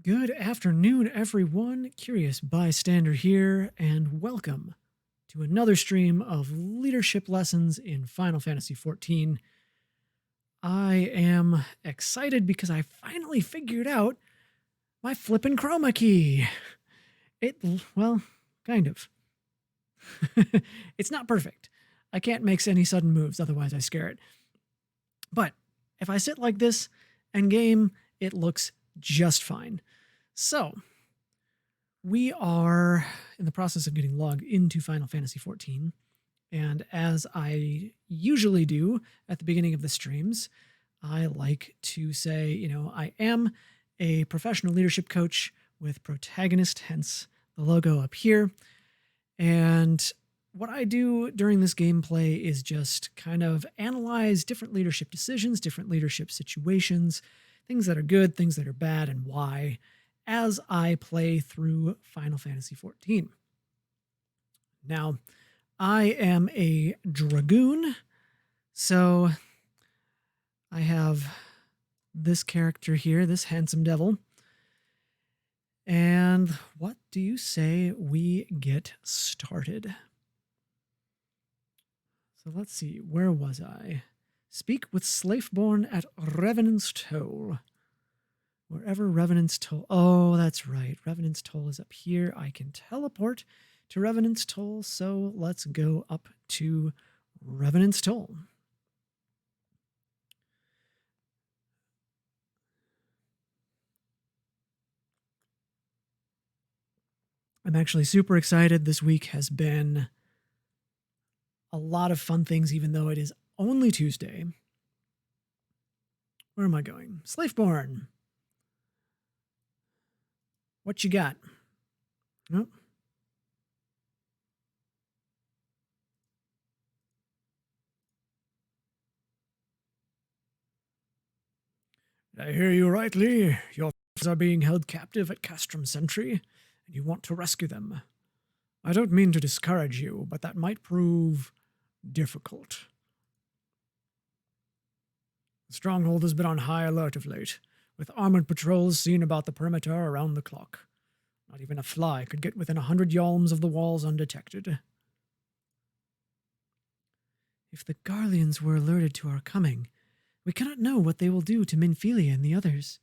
Good afternoon, everyone. Curious Bystander here, and welcome to another stream of leadership lessons in Final Fantasy XIV. I am excited because I finally figured out my flippin' chroma key. Well, kind of. It's not perfect. I can't make any sudden moves, otherwise I scare it. But if I sit like this and game, it looks just fine. So, we are in the process of getting logged into Final Fantasy XIV, and as I usually do at the beginning of the streams, I like to say, I am a professional leadership coach with Protagonist, hence the logo up here, and what I do during this gameplay is just kind of analyze different leadership decisions, different leadership situations, things that are good, things that are bad, and why, as I play through Final Fantasy XIV. Now, I am a Dragoon, so I have this character here, this handsome devil. And what do you say we get started? So let's see, where was I? Speak with Slaveborn at Revenant's Toll. Wherever Revenant's Toll... Oh, that's right. Revenant's Toll is up here. I can teleport to Revenant's Toll, so let's go up to Revenant's Toll. I'm actually super excited. This week has been a lot of fun things, even though it is only Tuesday. Where am I going? Slaveborn. What you got? Nope. Did I hear you rightly? Your friends are being held captive at Castrum Sentry, and you want to rescue them. I don't mean to discourage you, but that might prove difficult. The stronghold has been on high alert of late, with armored patrols seen about the perimeter around the clock. Not even a fly could get within 100 yalms of the walls undetected. If the Garleans were alerted to our coming, we cannot know what they will do to Minfilia and the others.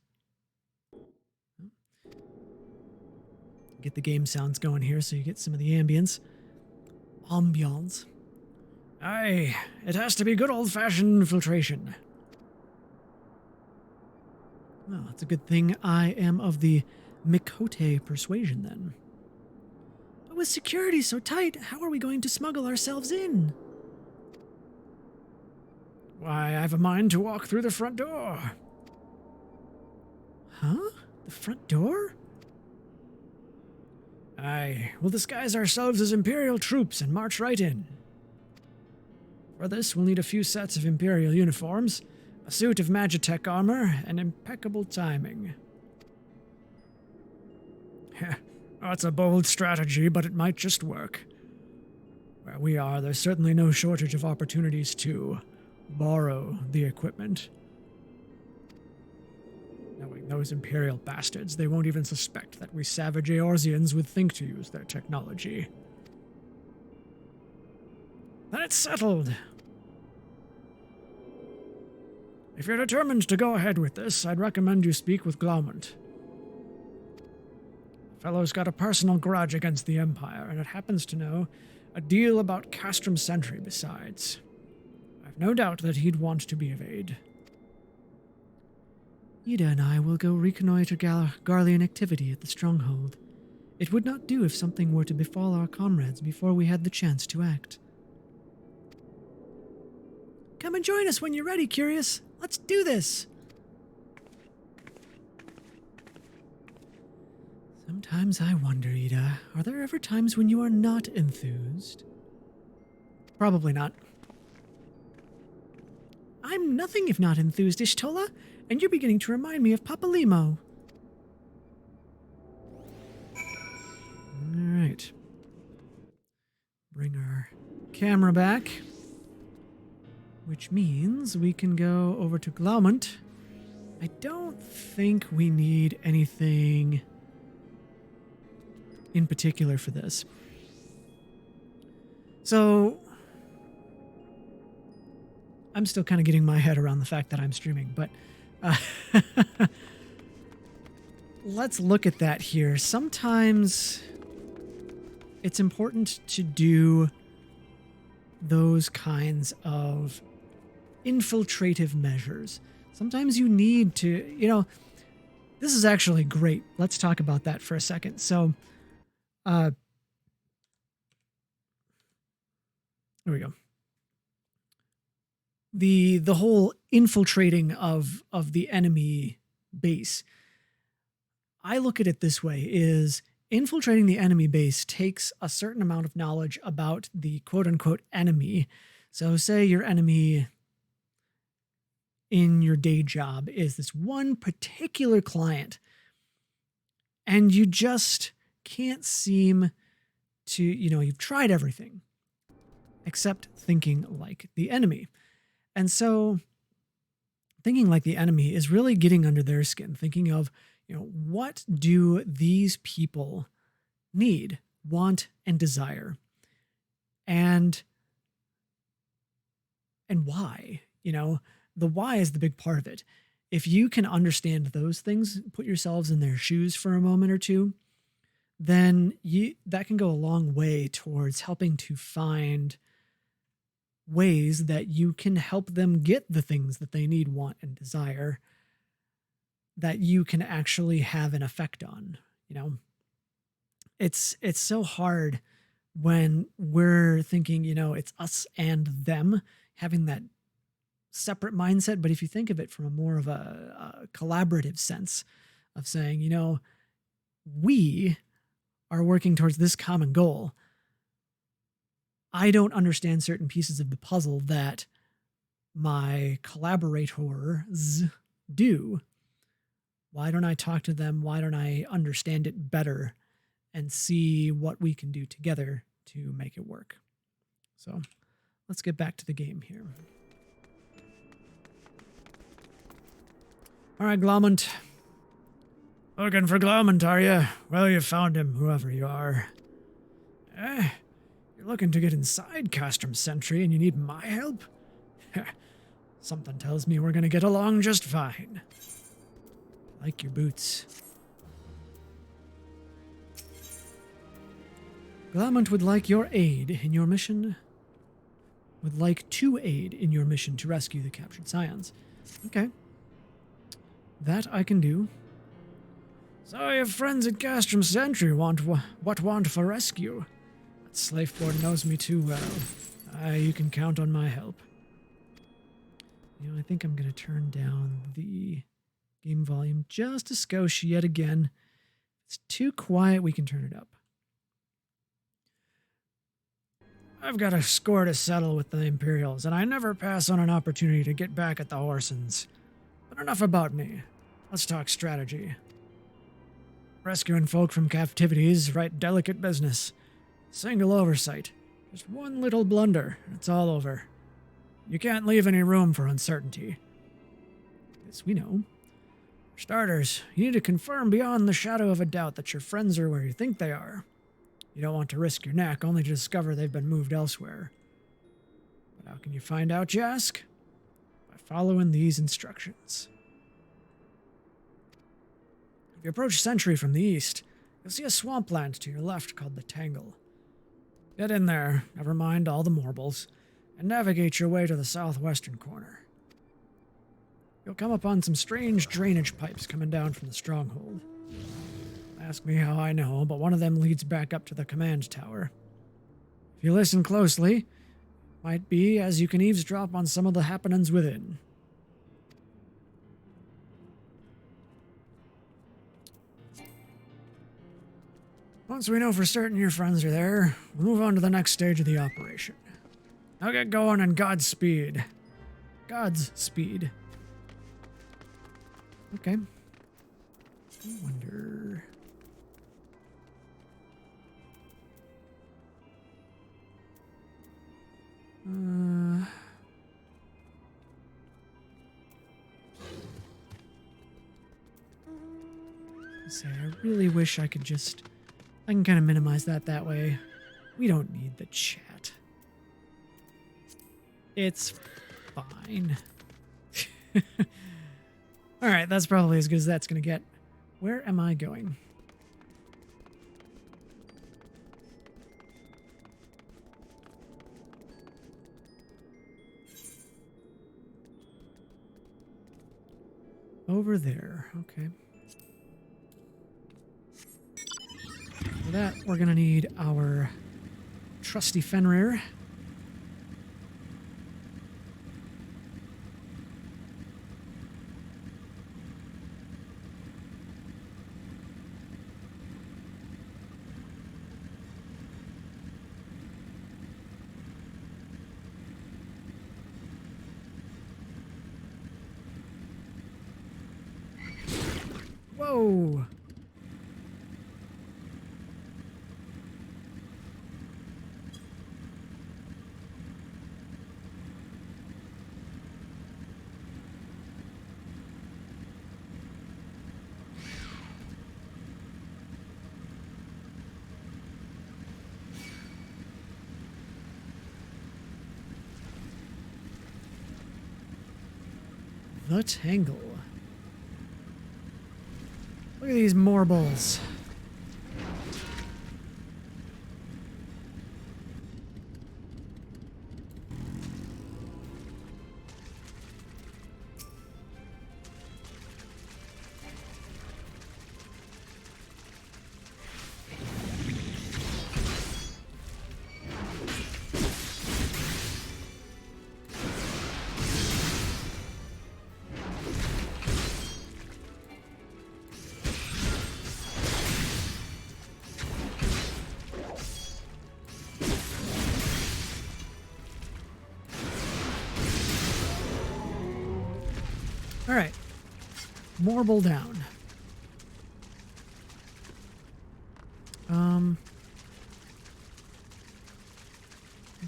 Get the game sounds going here so you get some of the ambience. Ambiance. Aye, it has to be good old-fashioned infiltration. Well, it's a good thing I am of the Mikote persuasion, then. But with security so tight, how are we going to smuggle ourselves in? Why, I have a mind to walk through the front door. Huh? The front door? Aye, we'll disguise ourselves as Imperial troops and march right in. For this, we'll need a few sets of Imperial uniforms, a suit of Magitech armor, and impeccable timing. That's a bold strategy, but it might just work. Where we are, there's certainly no shortage of opportunities to borrow the equipment. Knowing those Imperial bastards, they won't even suspect that we savage Eorzeans would think to use their technology. Then it's settled. If you're determined to go ahead with this, I'd recommend you speak with Glaumont. The fellow's got a personal grudge against the Empire, and it happens to know a deal about Castrum Sentry besides. I've no doubt that he'd want to be of aid. Ida and I will go reconnoiter Garlean activity at the stronghold. It would not do if something were to befall our comrades before we had the chance to act. Come and join us when you're ready, Curious. Let's do this! Sometimes I wonder, Ida, are there ever times when you are not enthused? Probably not. I'm nothing if not enthused, Ishtola, and you're beginning to remind me of Papalimo. Alright. Bring our camera back. Which means we can go over to Glaumont I don't think we need anything in particular for this. So I'm still kind of getting my head around the fact that I'm streaming, but let's look at that here. Sometimes it's important to do those kinds of infiltrative measures. Sometimes you need to, this is actually great. Let's talk about that for a second. So, there we go. The whole infiltrating of the enemy base. I look at it this way, is infiltrating the enemy base takes a certain amount of knowledge about the quote-unquote enemy. So say your enemy in your day job is this one particular client, and you just can't seem to, you've tried everything except thinking like the enemy. And so thinking like the enemy is really getting under their skin, thinking of, what do these people need, want, and desire? And why? The why is the big part of it. If you can understand those things, put yourselves in their shoes for a moment or two, then that can go a long way towards helping to find ways that you can help them get the things that they need, want, and desire that you can actually have an effect on. It's so hard when we're thinking, it's us and them, having that separate mindset. But if you think of it from a more of a collaborative sense of saying, we are working towards this common goal. I don't understand certain pieces of the puzzle that my collaborators do. Why don't I talk to them? Why don't I understand it better and see what we can do together to make it work? So let's get back to the game here. All right, Glomont. Looking for Glomont, are you? Well, you found him, whoever you are. You're looking to get inside Castrum Sentry and you need my help? Something tells me we're going to get along just fine. Like your boots. Glomont would like your aid in your mission. Would like to aid in your mission to rescue the captured scions. Okay. That I can do. So your friends at Castrum Sentry want for rescue. That Slafeboard knows me too well. You can count on my help. I think I'm going to turn down the game volume just a skosh yet again. If it's too quiet, we can turn it up. I've got a score to settle with the Imperials, and I never pass on an opportunity to get back at the Horsens. But enough about me. Let's talk strategy. Rescuing folk from captivity is right delicate business. Single oversight. Just one little blunder, and it's all over. You can't leave any room for uncertainty. Yes, we know. For starters, you need to confirm beyond the shadow of a doubt that your friends are where you think they are. You don't want to risk your neck only to discover they've been moved elsewhere. But how can you find out, you ask? By following these instructions. If you approach Sentry from the east, you'll see a swampland to your left called the Tangle. Get in there, never mind all the morbles, and navigate your way to the southwestern corner. You'll come upon some strange drainage pipes coming down from the stronghold. Ask me how I know, but one of them leads back up to the command tower. If you listen closely, might be as you can eavesdrop on some of the happenings within. Once we know for certain your friends are there, we'll move on to the next stage of the operation. Now get going and Godspeed. God's speed. Okay. I wonder... Say, I really wish I could just... I can kind of minimize that way. We don't need the chat. It's fine. Alright, that's probably as good as that's going to get. Where am I going? Over there. Okay. For that, we're going to need our trusty Fenrir. Whoa! The Tangle. Look at these marbles. All right, marble down.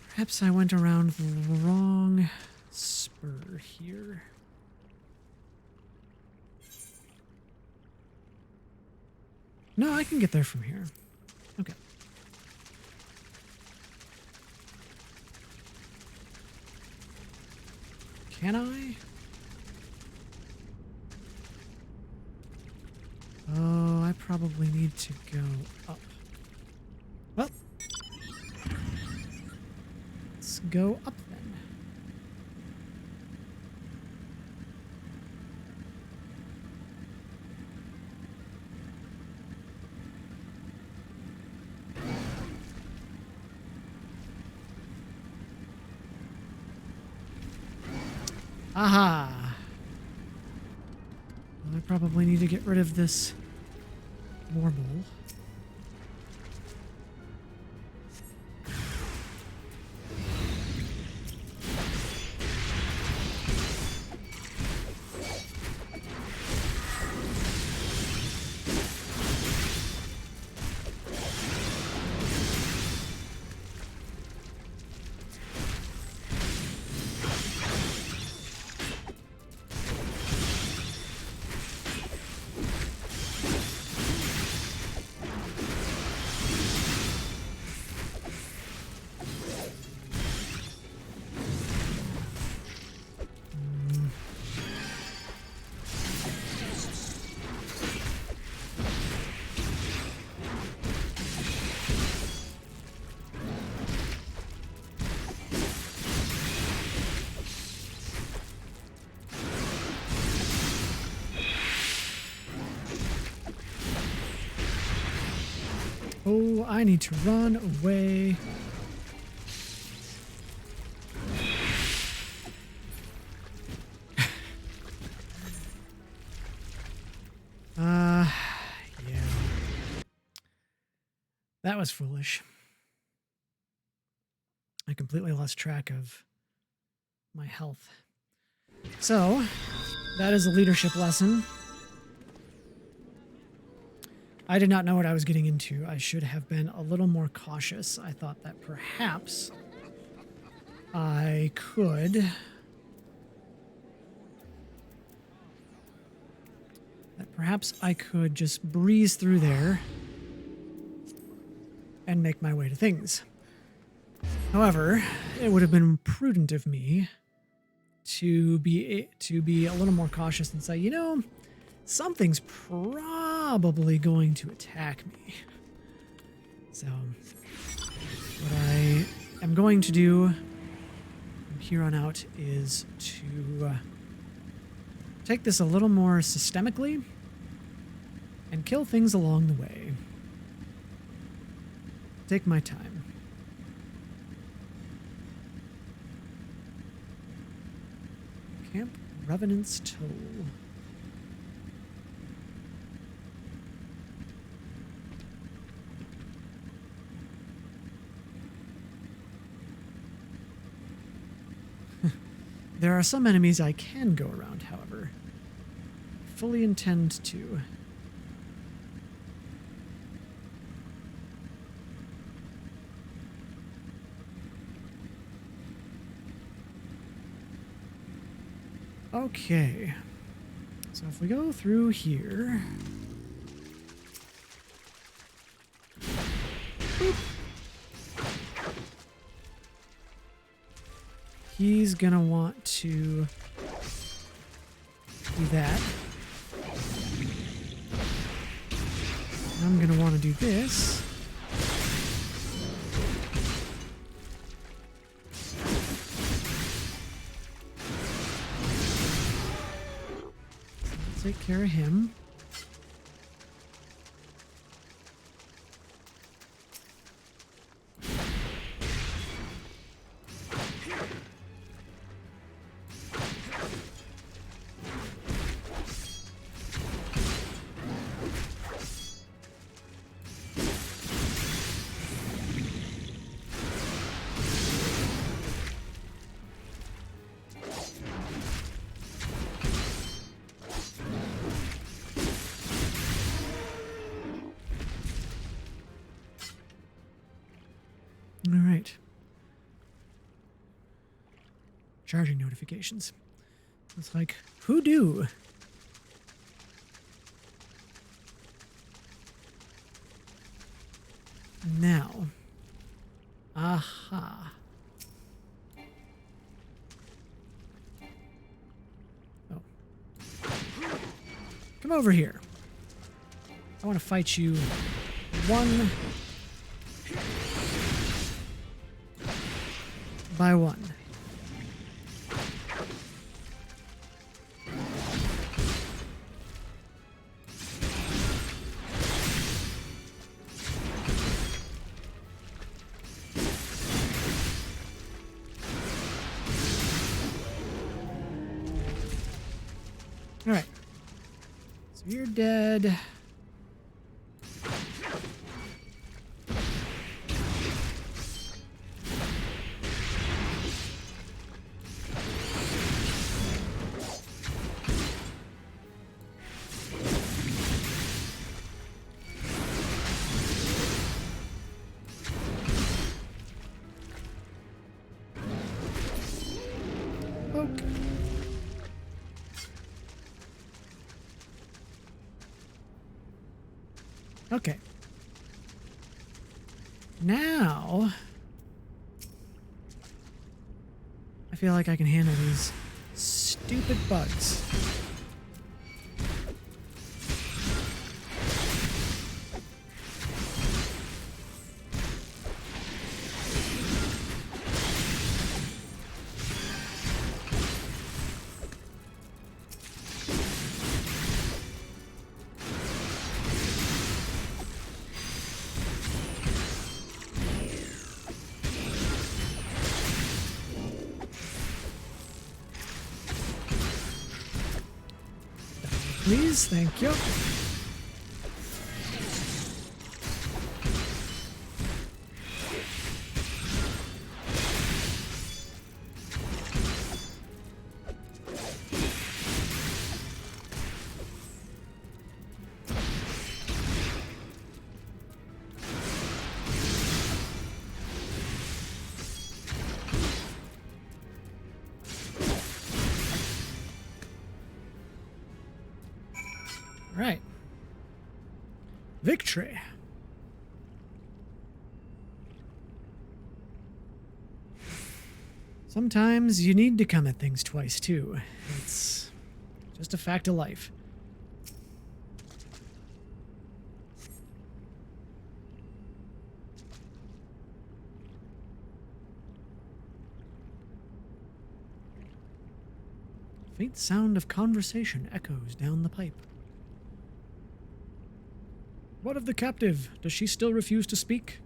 Perhaps I went around the wrong spur here. No, I can get there from here. Okay. Can I? Oh, I probably need to go up. Well, let's go up then. Aha! Well, I probably need to get rid of this marble. Oh, I need to run away. Yeah. That was foolish. I completely lost track of my health. So, that is a leadership lesson. I did not know what I was getting into. I should have been a little more cautious. I thought that perhaps I could... perhaps I could just breeze through there and make my way to things. However, it would have been prudent of me to be a little more cautious and say, you know, something's probably going to attack me. So, what I am going to do from here on out is to take this a little more systemically and kill things along the way. Take my time. Camp Revenant's Toll. There are some enemies I can go around, however. I fully intend to. Okay. So if we go through here. Boop. He's gonna want to do that. I'm gonna want to do this. Take care of him. All right. Charging notifications. It's like, who do? Now. Aha. Oh. Come over here. I want to fight you one by one. All right. So you're dead. Okay. Now, I feel like I can handle these stupid bugs. Please, thank you. Right. Victory. Sometimes you need to come at things twice, too. It's just a fact of life. Faint sound of conversation echoes down the pipe. What of the captive? Does she still refuse to speak?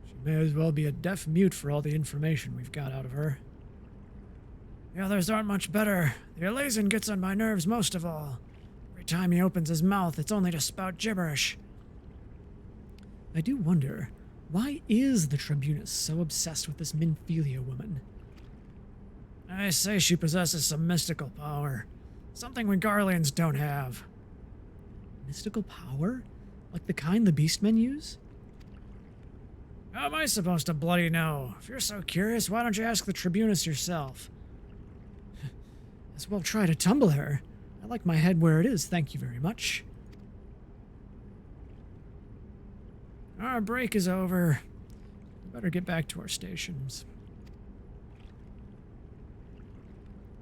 She may as well be a deaf mute for all the information we've got out of her. The others aren't much better. The Elazian gets on my nerves most of all. Every time he opens his mouth, it's only to spout gibberish. I do wonder, why is the Tribunus so obsessed with this Minfilia woman? I say she possesses some mystical power. Something we Garleans don't have. Mystical power? Like the kind the beastmen use? How am I supposed to bloody know? If you're so curious, why don't you ask the Tribunus yourself? As well try to tumble her. I like my head where it is, thank you very much. Our break is over. We better get back to our stations.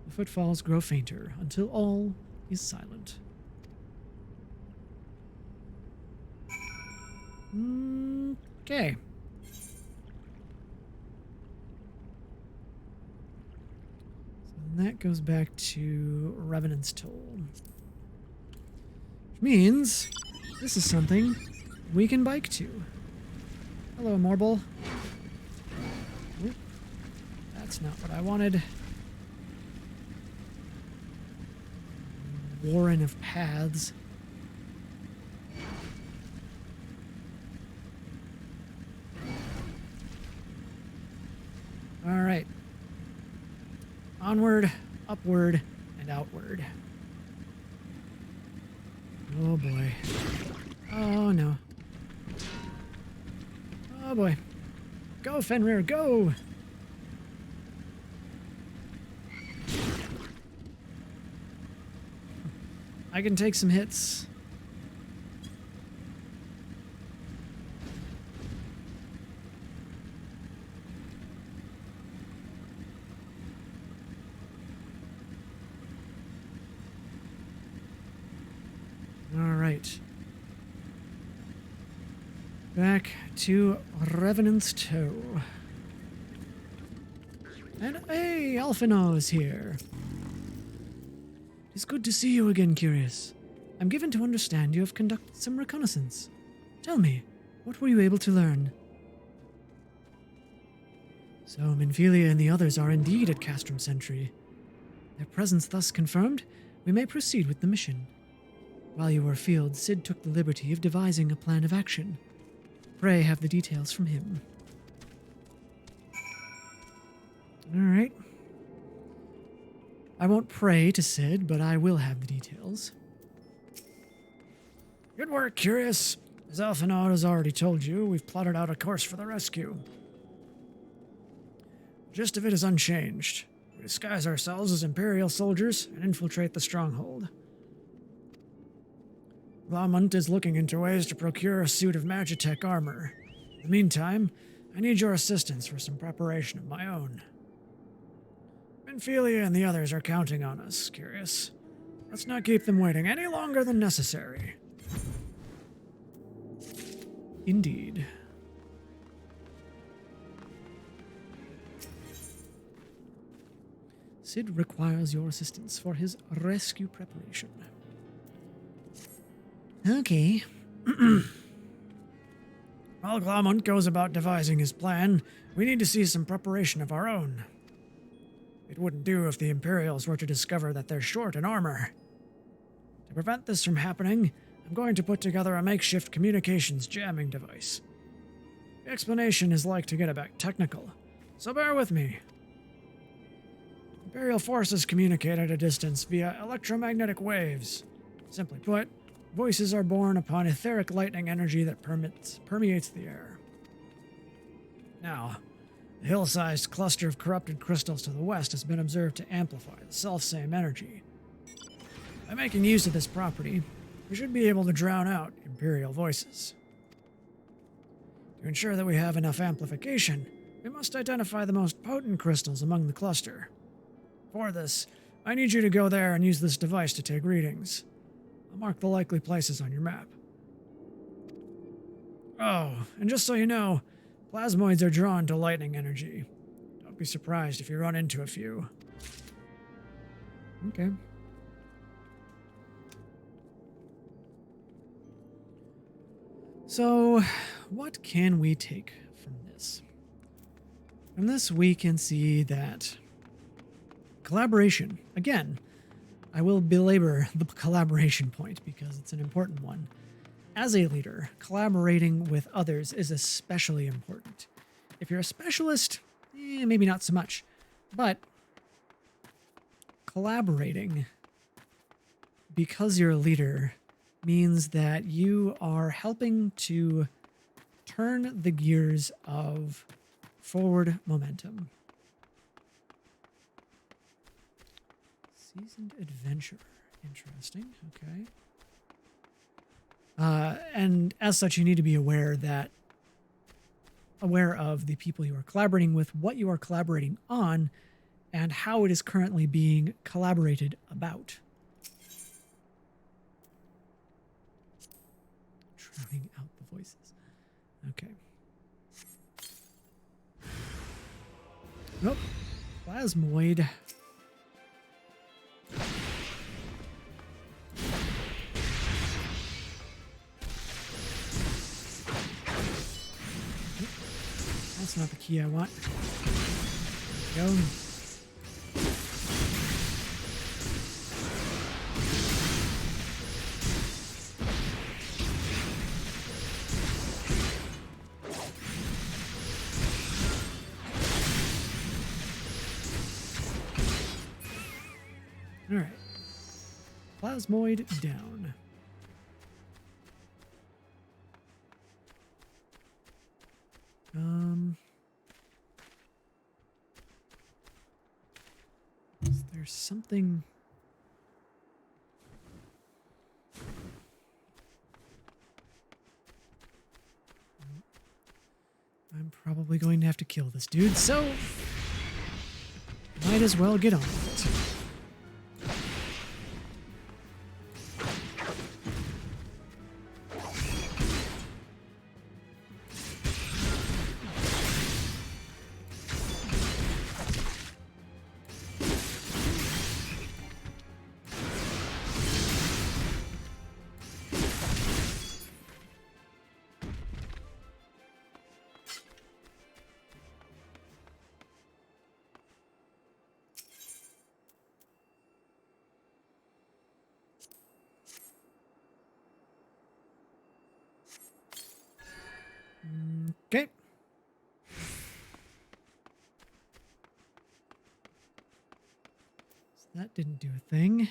The footfalls grow fainter until all is silent. Okay. So that goes back to Revenant's Toll. Which means this is something we can bike to. Hello, Morble. Oop, that's not what I wanted. Warren of Paths. All right. Onward, upward, and outward. Oh boy. Oh no. Oh boy. Go, Fenrir, go! I can take some hits. All right. Back to Revenant's Toe. And hey, Alphinaud is here. It's good to see you again, Curious. I'm given to understand you have conducted some reconnaissance. Tell me, what were you able to learn? So, Minfilia and the others are indeed at Castrum Sentry. Their presence thus confirmed, we may proceed with the mission. While you were afield, Cid took the liberty of devising a plan of action. Pray have the details from him. All right. I won't pray to Cid, but I will have the details. Good work, Curious. As Alphinaud has already told you, we've plotted out a course for the rescue. The gist of it is unchanged. We disguise ourselves as Imperial soldiers and infiltrate the stronghold. Glaumont is looking into ways to procure a suit of Magitech armor. In the meantime, I need your assistance for some preparation of my own. Minfilia and the others are counting on us, Curious. Let's not keep them waiting any longer than necessary. Indeed. Cid requires your assistance for his rescue preparation. Okay. While Glaumont goes about devising his plan, we need to see some preparation of our own. It wouldn't do if the Imperials were to discover that they're short in armor. To prevent this from happening, I'm going to put together a makeshift communications jamming device. The explanation is like to get a bit technical, so bear with me. Imperial forces communicate at a distance via electromagnetic waves. Simply put, voices are born upon etheric lightning energy that permeates the air. Now, the hill-sized cluster of corrupted crystals to the west has been observed to amplify the selfsame energy. By making use of this property, We should be able to drown out Imperial voices. To ensure that we have enough amplification, we must identify the most potent crystals among the cluster. For this, I need you to go there and use this device to take readings. I'll mark the likely places on your map. Oh, and just so you know, plasmoids are drawn to lightning energy. Don't be surprised if you run into a few. Okay. So, what can we take from this? From this, we can see that collaboration, again, I will belabor the collaboration point because it's an important one. As a leader, collaborating with others is especially important. If you're a specialist, maybe not so much. But collaborating, because you're a leader, means that you are helping to turn the gears of forward momentum. Seasoned adventurer. Interesting. Okay. And as such, you need to be aware of the people you are collaborating with, what you are collaborating on, and how it is currently being collaborated about. Drowning out the voices. Okay. Nope. Plasmoid. That's not the key I want. There we go. All right. Plasmoid down. Is there something? I'm probably going to have to kill this dude, so might as well get on with it. Okay. So that didn't do a thing.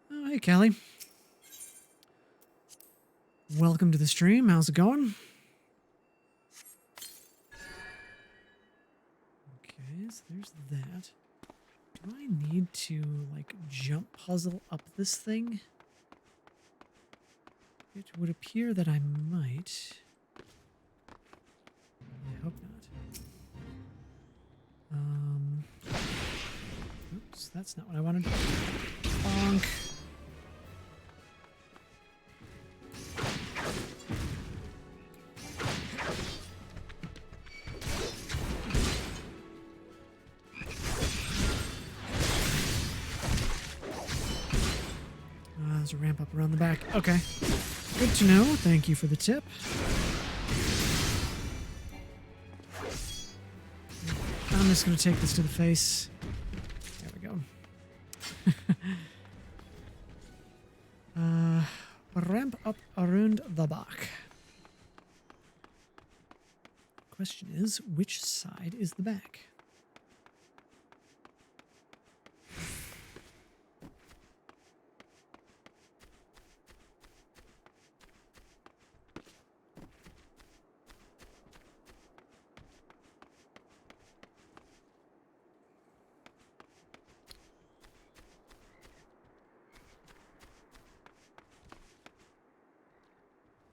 Oh, hey, Callie. Welcome to the stream. How's it going? Okay, so there's that. Do I need to, like, jump puzzle up this thing? It would appear that I might. I hope not. Oops, that's not what I wanted. Bonk. There's a ramp up around the back. Okay. Good to know. Thank you for the tip. I'm just going to take this to the face. There we go. Ramp up around the back. Question is, which side is the back?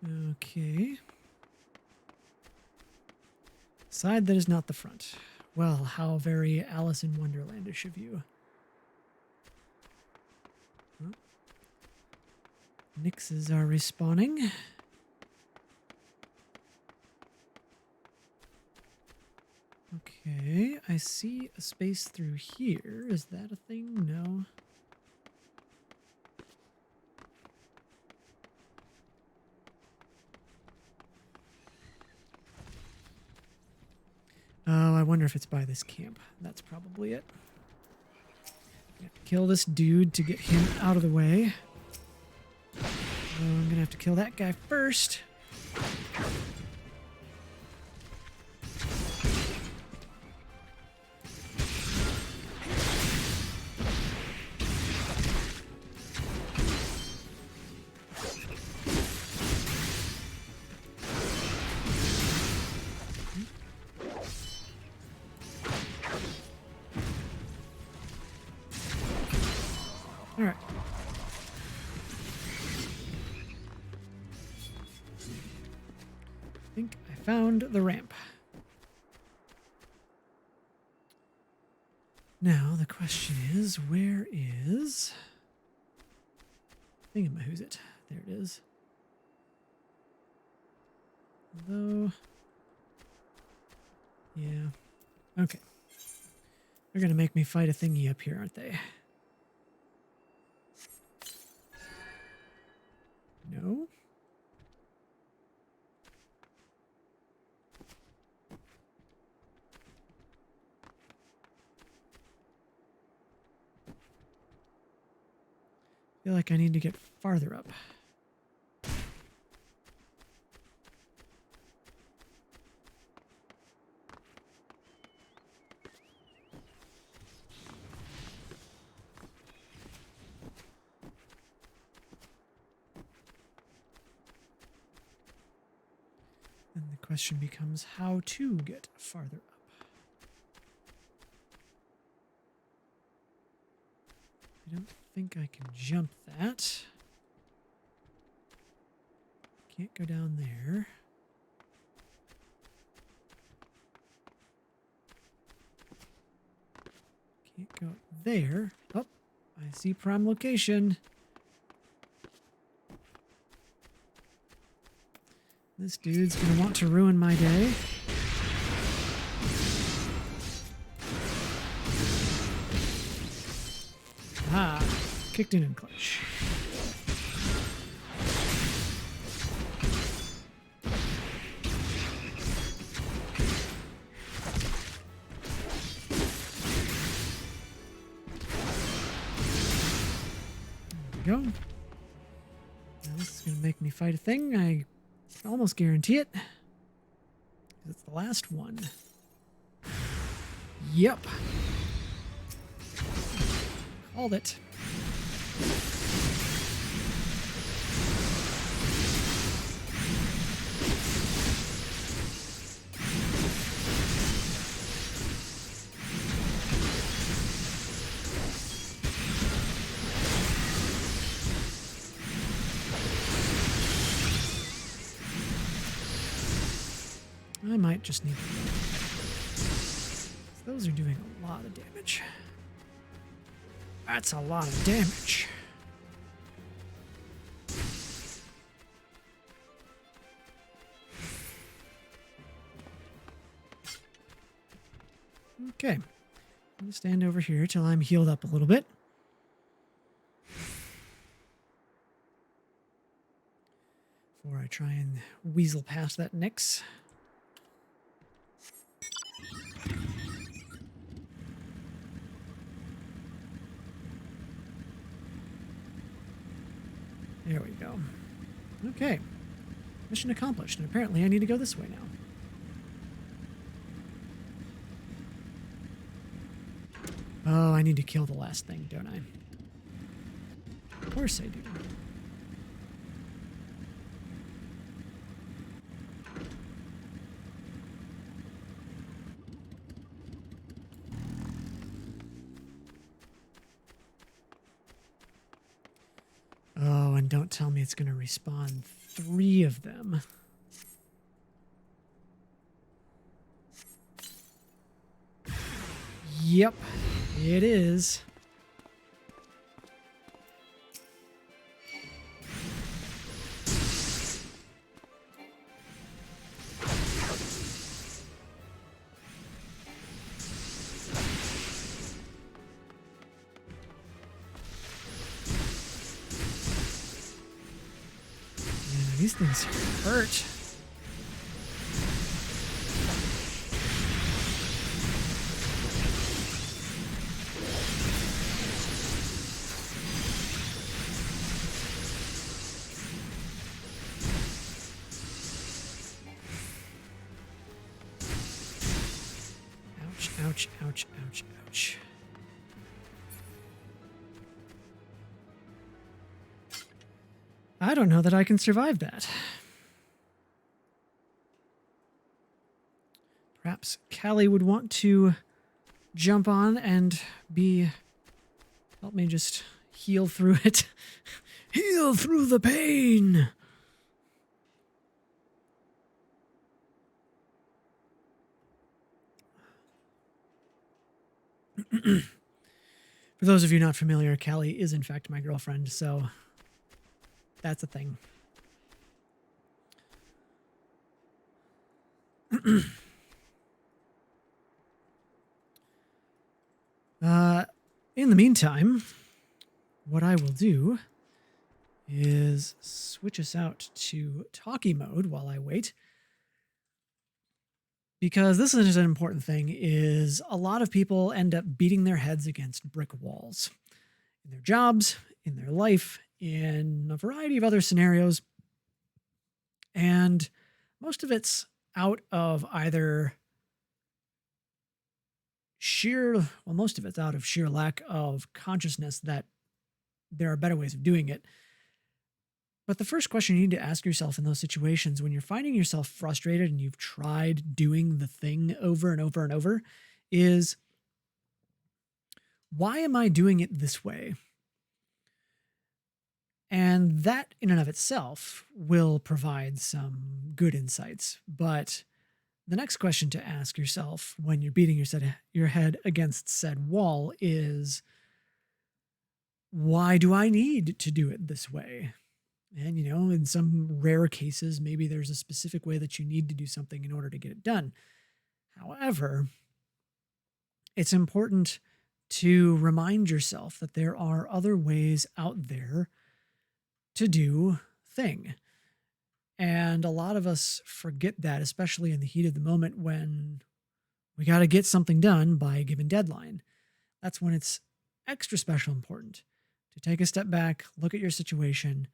Okay. Side that is not the front. Well, how very Alice in Wonderlandish of you. Well, Nixes are respawning. Okay, I see a space through here. Is that a thing? No. Oh, I wonder if it's by this camp. That's probably it. I have to kill this dude to get him out of the way. Oh, I'm gonna have to kill that guy first. All right. I think I found the ramp. Now the question is, where is Thingamahoo's it? There it is. Although, yeah, okay. They're gonna make me fight a thingy up here, aren't they? No. I feel like I need to get farther up. Then the question becomes how to get farther up. I don't think I can jump that. Can't go down there. Can't go up there. Oh, I see prime location. This dude's gonna want to ruin my day. Ah, kicked in clutch. There we go. Now this is gonna make me fight a thing. I almost guarantee it. It's the last one. Yep. Called it. I might just need to. Those are doing a lot of damage. That's a lot of damage. Okay. I'm going to stand over here till I'm healed up a little bit. Before I try and weasel past that Nyx. There we go. Okay. Mission accomplished, and apparently I need to go this way now. Oh, I need to kill the last thing, don't I? Of course I do. Oh, and don't tell me it's going to respawn 3 of them. Yep, it is. Yeah, these things hurt. Ouch, ouch, ouch, ouch. I don't know that I can survive that. Perhaps Callie would want to jump on and help me just heal through it. Heal through the pain! For those of you not familiar, Callie is in fact my girlfriend, so that's a thing. In the meantime, what I will do is switch us out to talkie mode while I wait. Because this is an important thing, is a lot of people end up beating their heads against brick walls. In their jobs, in their life, in a variety of other scenarios. And most of it's out of either most of it's out of sheer lack of consciousness that there are better ways of doing it. But the first question you need to ask yourself in those situations when you're finding yourself frustrated and you've tried doing the thing over and over and over is, why am I doing it this way? And that in and of itself will provide some good insights. But the next question to ask yourself when you're beating your head against said wall is, why do I need to do it this way? And, in some rare cases, maybe there's a specific way that you need to do something in order to get it done. However, it's important to remind yourself that there are other ways out there to do thing. And a lot of us forget that, especially in the heat of the moment when we got to get something done by a given deadline. That's when it's extra special important to take a step back, look at your situation,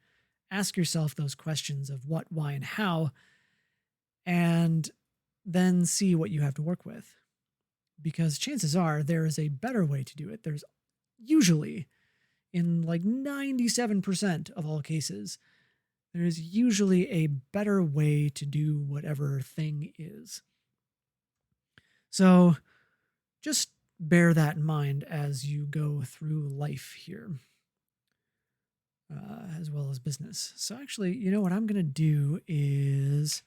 ask yourself those questions of what, why, and how, and then see what you have to work with. Because chances are there is a better way to do it. There's usually, in like 97% of all cases, there is usually a better way to do whatever thing is. So just bear that in mind as you go through life here, as well as business. So actually, what I'm going to do is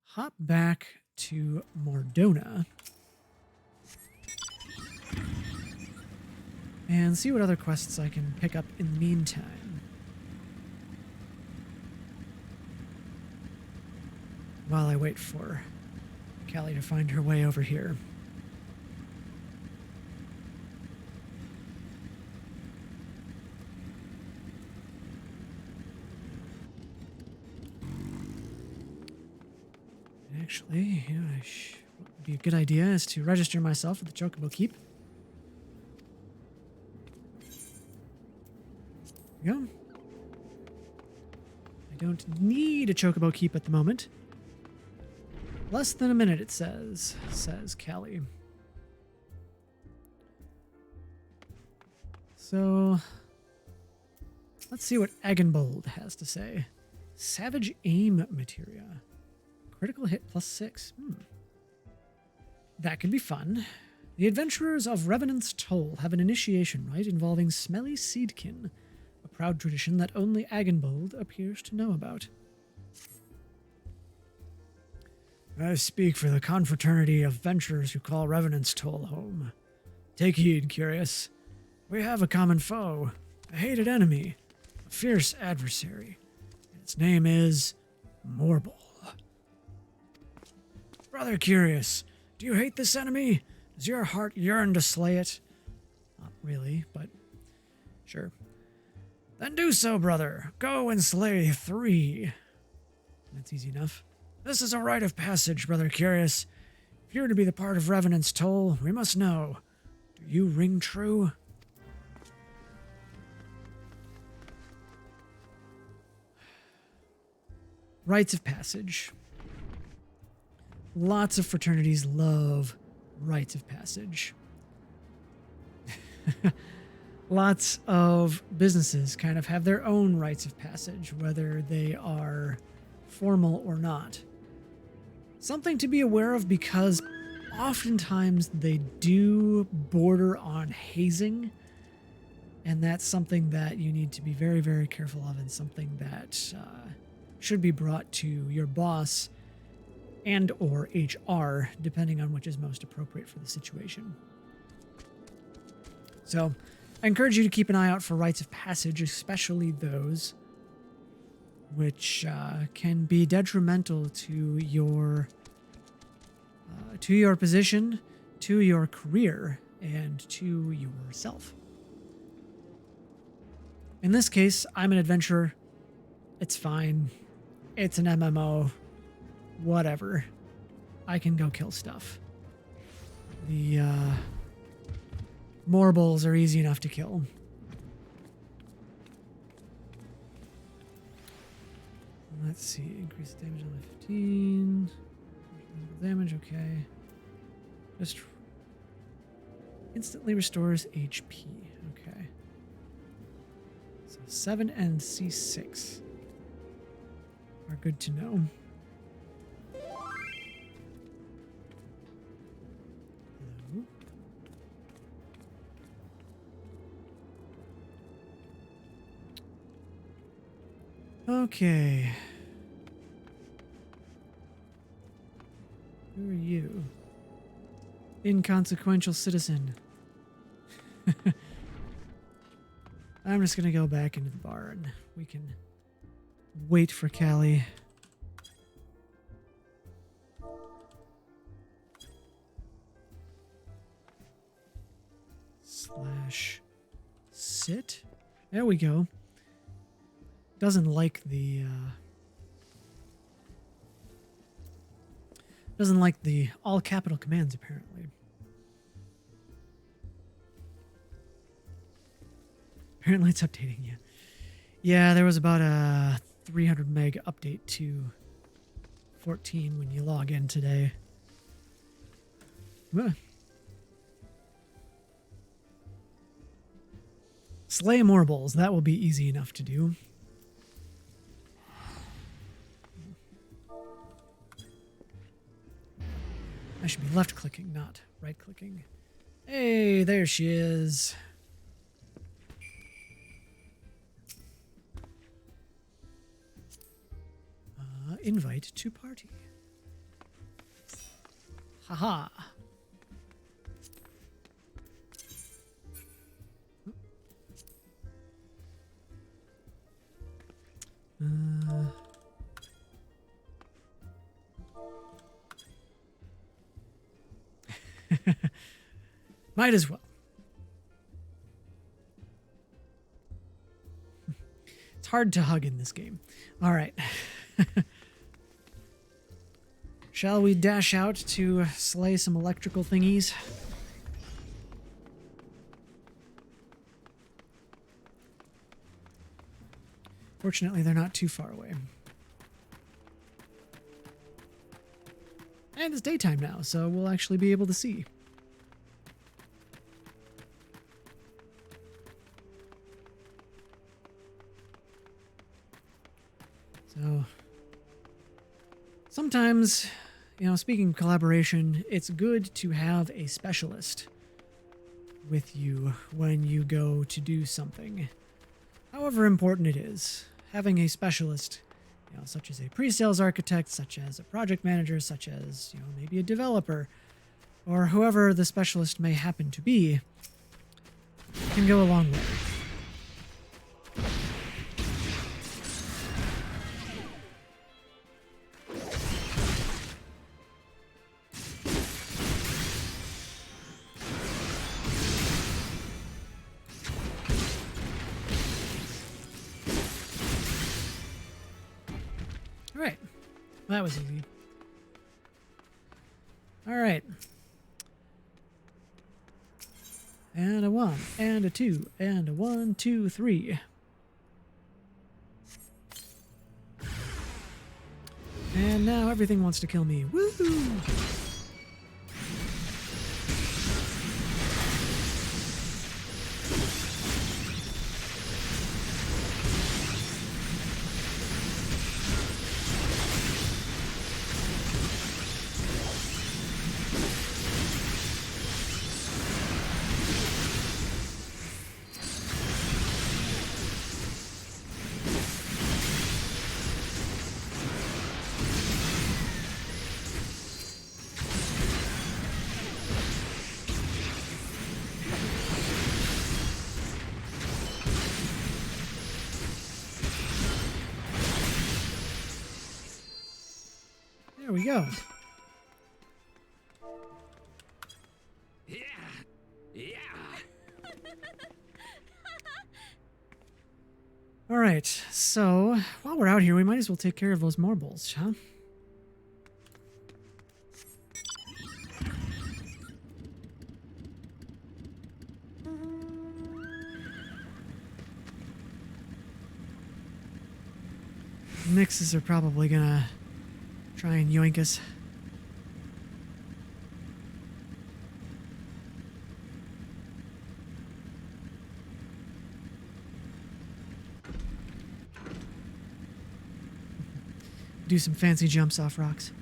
hop back to Mordona and see what other quests I can pick up in the meantime. While I wait for Callie to find her way over here. Actually, what would be a good idea is to register myself at the Chocobo Keep. There we go. I don't need a Chocobo Keep at the moment. Less than a minute, it says Callie. So, let's see what Agenbold has to say. Savage Aim Materia. Critical hit +6. That could be fun. The adventurers of Revenant's Toll have an initiation rite involving smelly seedkin, a proud tradition that only Agenbold appears to know about. I speak for the confraternity of venturers who call Revenant's Toll home. Take heed, curious. We have a common foe, a hated enemy, a fierce adversary. Its name is Morbol. Brother Curious, do you hate this enemy? Does your heart yearn to slay it? Not really, but sure. Then do so, brother. Go and slay 3. That's easy enough. This is a rite of passage, Brother Curious. If you're to be the part of Revenant's Toll, we must know. Do you ring true? Rites of passage. Lots of fraternities love rites of passage. Lots of businesses kind of have their own rites of passage, whether they are formal or not. Something to be aware of because oftentimes they do border on hazing, and that's something that you need to be very, very careful of, and something that should be brought to your boss and or HR, depending on which is most appropriate for the situation. So I encourage you to keep an eye out for rites of passage, especially those which can be detrimental to your position, to your career, and to yourself. In this case, I'm an adventurer. It's fine. It's an MMO. Whatever. I can go kill stuff. The Morbles are easy enough to kill. Let's see. Increase damage on 15. Damage, okay. Just instantly restores HP. Okay. So 7 and C6 are good to know. Hello. Okay. Who are you? Inconsequential citizen. I'm just gonna go back into the bar and we can wait for Callie. / sit. There we go. Doesn't like the all capital commands, apparently. Apparently it's updating you. Yeah, there was about a 300 meg update to 14 when you log in today. Slay Morbles, that will be easy enough to do. I should be left clicking, not right clicking. Hey, there she is. Invite to party. Haha. Might as well. It's hard to hug in this game. All right. Shall we dash out to slay some electrical thingies? Fortunately, they're not too far away. And it's daytime now, so we'll actually be able to see. So, sometimes, speaking of collaboration, it's good to have a specialist with you when you go to do something. However important it is, having a specialist such as a pre-sales architect, such as a project manager, such as, maybe a developer, or whoever the specialist may happen to be, can go a long way. All right. Well, that was easy. All right. And a 1, and a 2, and a 1, 2, 3. And now everything wants to kill me. Woohoo! There we go. Yeah. All right, so while we're out here, we might as well take care of those marbles, huh? Nixes are probably gonna try and yoink us. Do some fancy jumps off rocks.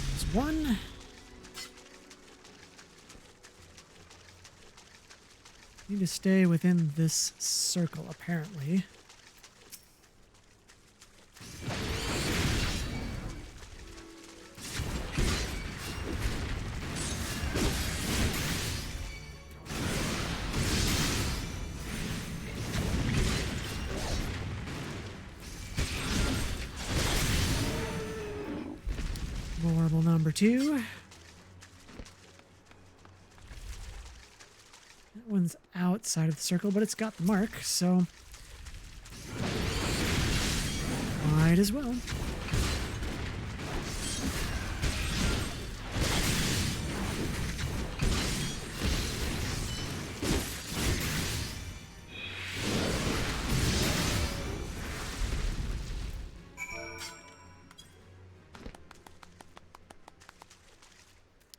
There's one. Need to stay within this circle, apparently. Marble number 2. That one's outside of the circle, but it's got the mark, so might as well.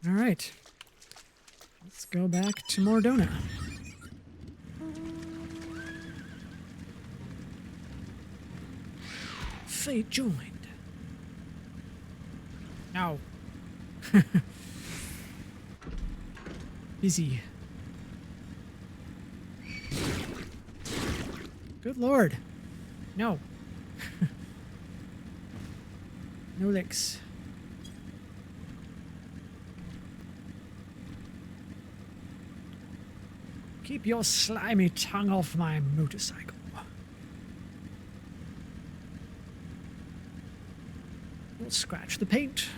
All right. Let's go back to Mordona. Fate joined. No. Busy. Good lord. No. No licks. Keep your slimy tongue off my motorcycle. We'll scratch the paint.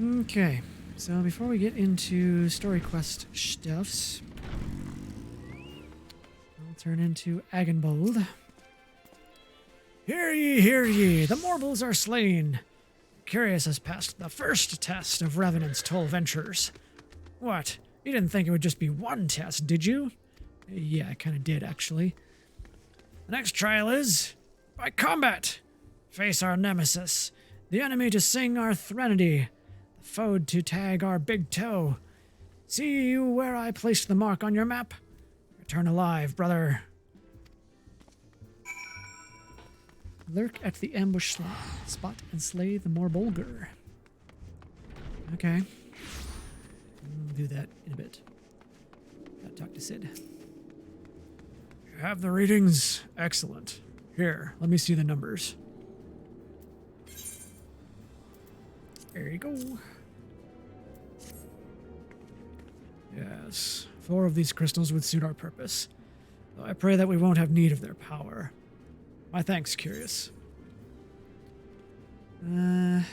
Okay, so before we get into story quest stuffs, I'll turn into Agenbold. Hear ye, the Morbles are slain. Curious has passed the first test of Revenant's toll ventures. What? You didn't think it would just be one test, did you? Yeah, I kind of did, actually. The next trial is by combat. face our nemesis, the enemy to sing our threnody, the foe to tag our big toe. See you where I placed the mark on your map? Return alive, brother. Lurk at the ambush spot and slay the Morbulgur. Okay. We'll do that in a bit. Gotta talk to Sid. You have the readings? Excellent. Here, let me see the numbers. There you go. Yes, 4 of these crystals would suit our purpose, though I pray that we won't have need of their power. My thanks, Curious. Okay,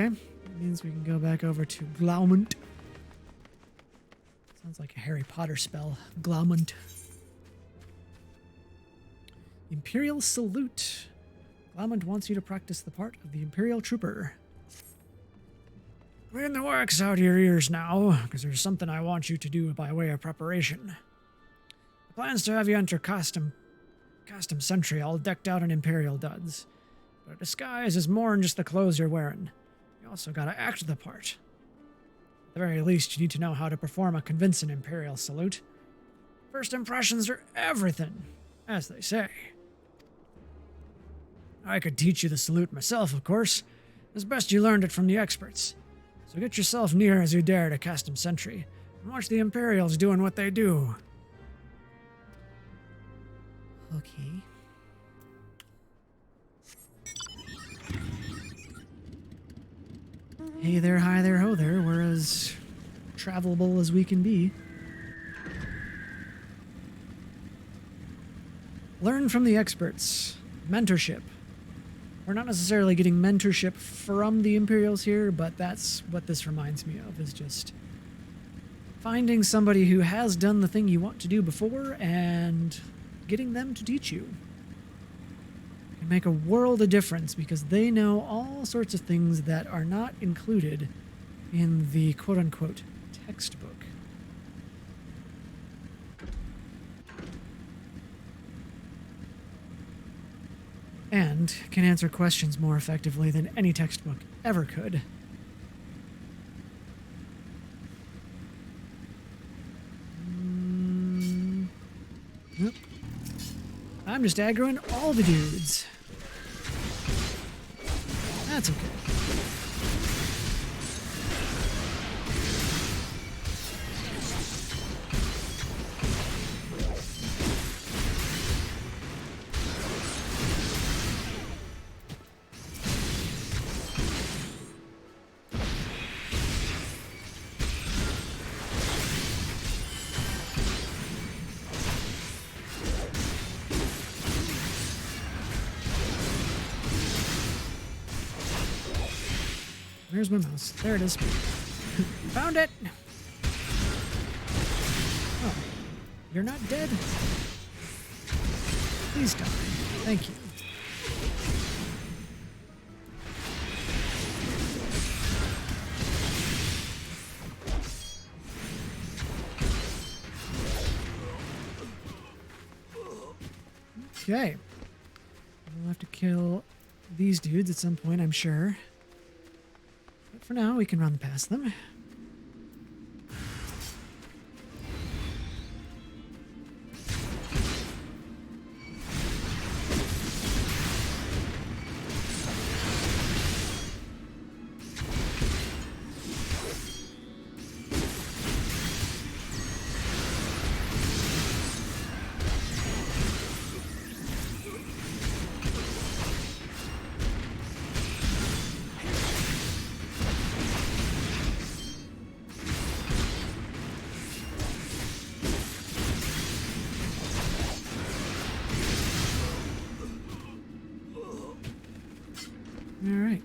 that means we can go back over to Glaumont. Sounds like a Harry Potter spell. Glaumont. Imperial Salute. Glaumont wants you to practice the part of the Imperial Trooper. Clean the wax out of your ears now, because there's something I want you to do by way of preparation. The plan's to have you enter Custom Sentry all decked out in Imperial duds. But a disguise is more than just the clothes you're wearing. You also gotta act the part. At the very least, you need to know how to perform a convincing Imperial salute. First impressions are everything, as they say. I could teach you the salute myself, of course. It's best you learned it from the experts. So get yourself near as you dare to Custom Sentry, and watch the Imperials doing what they do. Okay. Hey there, hi there, ho there. We're as travelable as we can be. Learn from the experts. Mentorship. We're not necessarily getting mentorship from the Imperials here, but that's what this reminds me of, is just finding somebody who has done the thing you want to do before and getting them to teach you. It can make a world of difference because they know all sorts of things that are not included in the quote-unquote textbook. And can answer questions more effectively than any textbook ever could. Nope. I'm just aggroing all the dudes. That's okay. Where's my mouse? There it is. Found it! Oh, you're not dead? Please die. Thank you. Okay. We'll have to kill these dudes at some point, I'm sure. For now, we can run past them. Alright.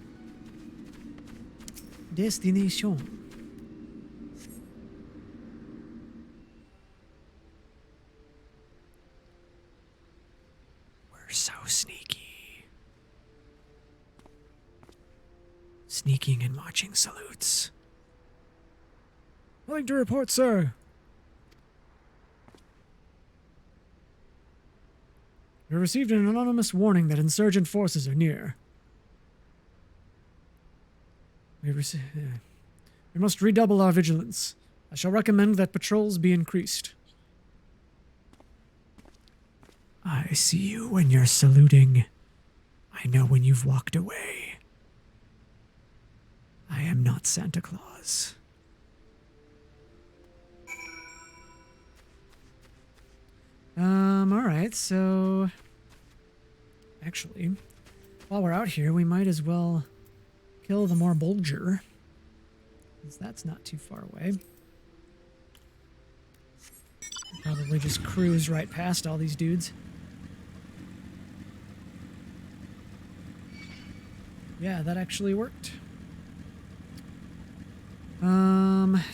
Destination. We're so sneaky. Sneaking and watching salutes. Nothing to report, sir. We received an anonymous warning that insurgent forces are near. We must redouble our vigilance. I shall recommend that patrols be increased. I see you when you're saluting. I know when you've walked away. I am not Santa Claus. Alright, so... Actually, while we're out here, we might as well kill the more Bulger. Because that's not too far away. Probably just cruise right past all these dudes. Yeah, that actually worked.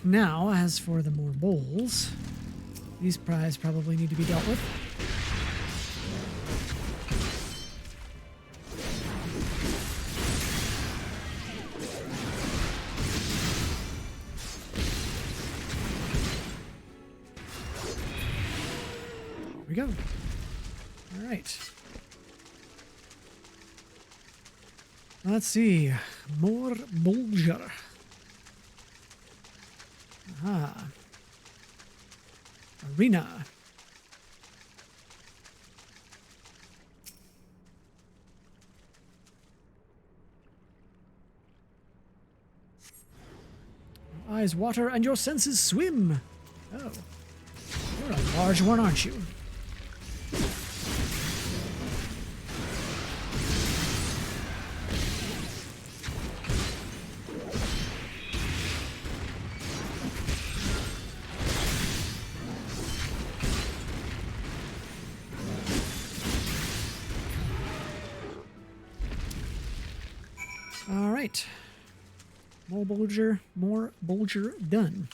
Now, as for the more bowls, these prize probably need to be dealt with. Here we go. All right. Let's see. More Bulger. Aha. Arena. Your eyes water and your senses swim. Oh. You're a large one, aren't you? Alright. More Bulger done.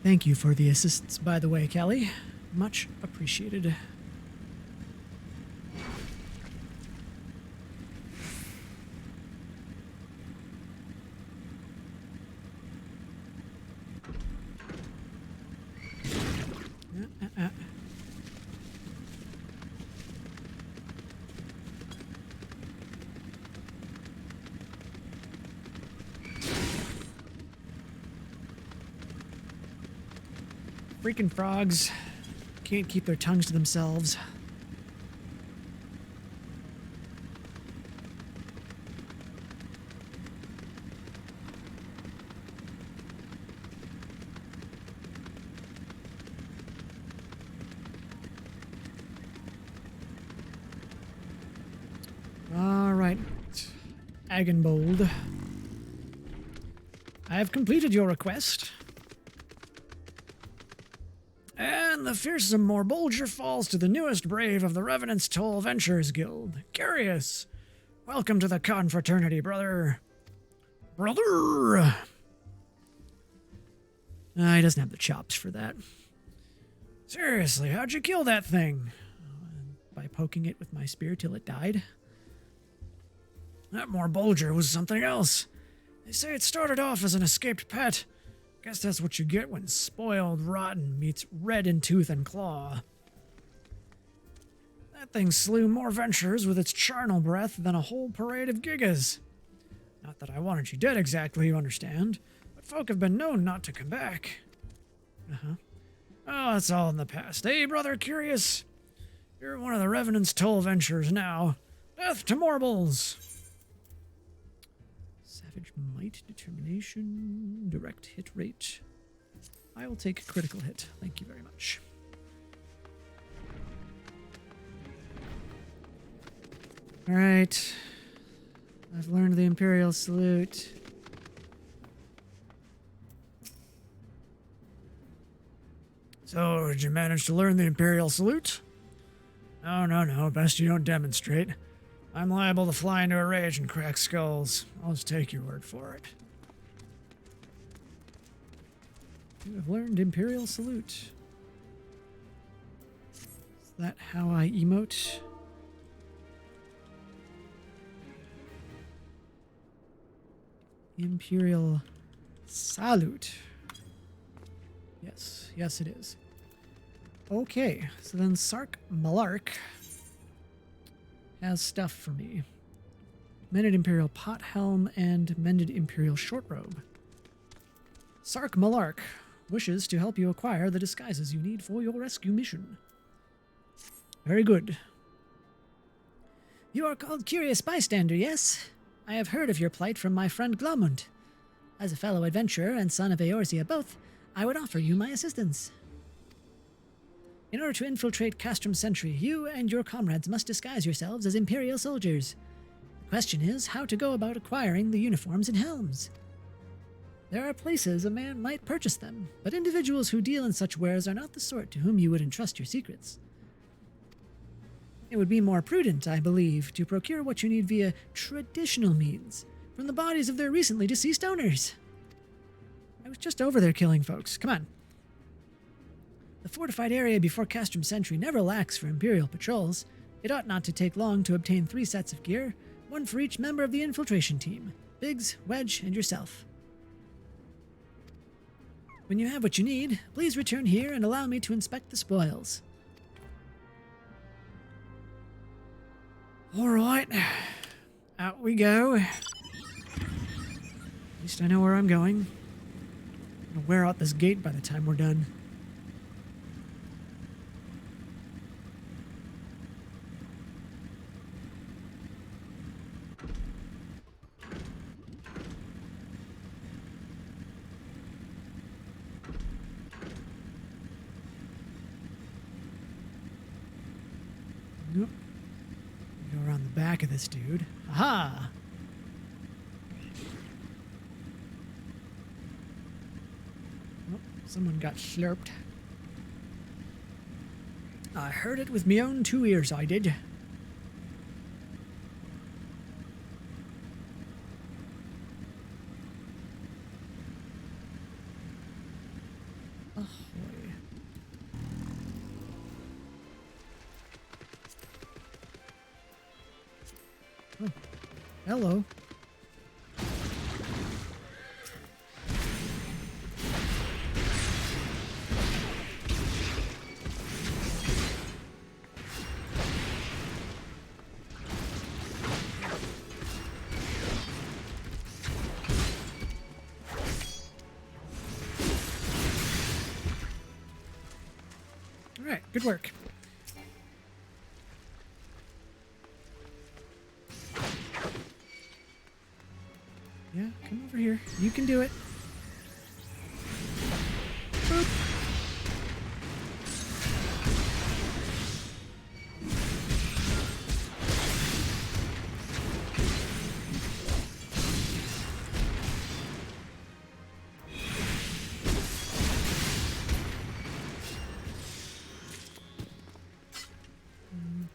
Thank you for the assistance, by the way, Callie. Much appreciated. Freaking frogs can't keep their tongues to themselves. All right, Agenbold. I have completed your request. And the fearsome Morbulger falls to the newest brave of the Revenant's Toll Ventures Guild. Curious. Welcome to the confraternity, brother. Brother! He doesn't have the chops for that. Seriously, how'd you kill that thing? By poking it with my spear till it died? That Morbulger was something else. They say it started off as an escaped pet. Guess that's what you get when spoiled rotten meets red in tooth and claw. That thing slew more ventures with its charnel breath than a whole parade of gigas. Not that I wanted you dead exactly, you understand, but folk have been known not to come back. Oh, that's all in the past. Hey, brother Curious? You're one of the Revenant's Toll Ventures now. Death to Morbles! Savage Might, Determination, Direct Hit Rate. I will take Critical Hit. Thank you very much. Alright. I've learned the Imperial Salute. So, did you manage to learn the Imperial Salute? No. Best you don't demonstrate. I'm liable to fly into a rage and crack skulls. I'll just take your word for it. You have learned Imperial Salute. Is that how I emote? Imperial Salute. Yes, it is. Okay, so then Sark Malark has stuff for me. Mended Imperial Pot Helm and Mended Imperial Short Robe. Sark Malark wishes to help you acquire the disguises you need for your rescue mission. Very good. You are called Curious Bystander, yes? I have heard of your plight from my friend Glomund. As a fellow adventurer and son of Eorzea both, I would offer you my assistance. In order to infiltrate Castrum Sentry, you and your comrades must disguise yourselves as Imperial soldiers. The question is how to go about acquiring the uniforms and helms. There are places a man might purchase them, but individuals who deal in such wares are not the sort to whom you would entrust your secrets. It would be more prudent, I believe, to procure what you need via traditional means, from the bodies of their recently deceased owners. I was just over there killing folks. Come on. The fortified area before Castrum Sentry never lacks for Imperial patrols. It ought not to take long to obtain 3 sets of gear, 1 for each member of the infiltration team. Biggs, Wedge, and yourself. When you have what you need, please return here and allow me to inspect the spoils. Alright. Out we go. At least I know where I'm going. I'm gonna wear out this gate by the time we're done. Nope. Go around the back of this dude. Aha! Oh, someone got slurped. I heard it with me own 2 ears, I did. Oh, hello. All right, good work. Yeah, come over here. You can do it. Boop.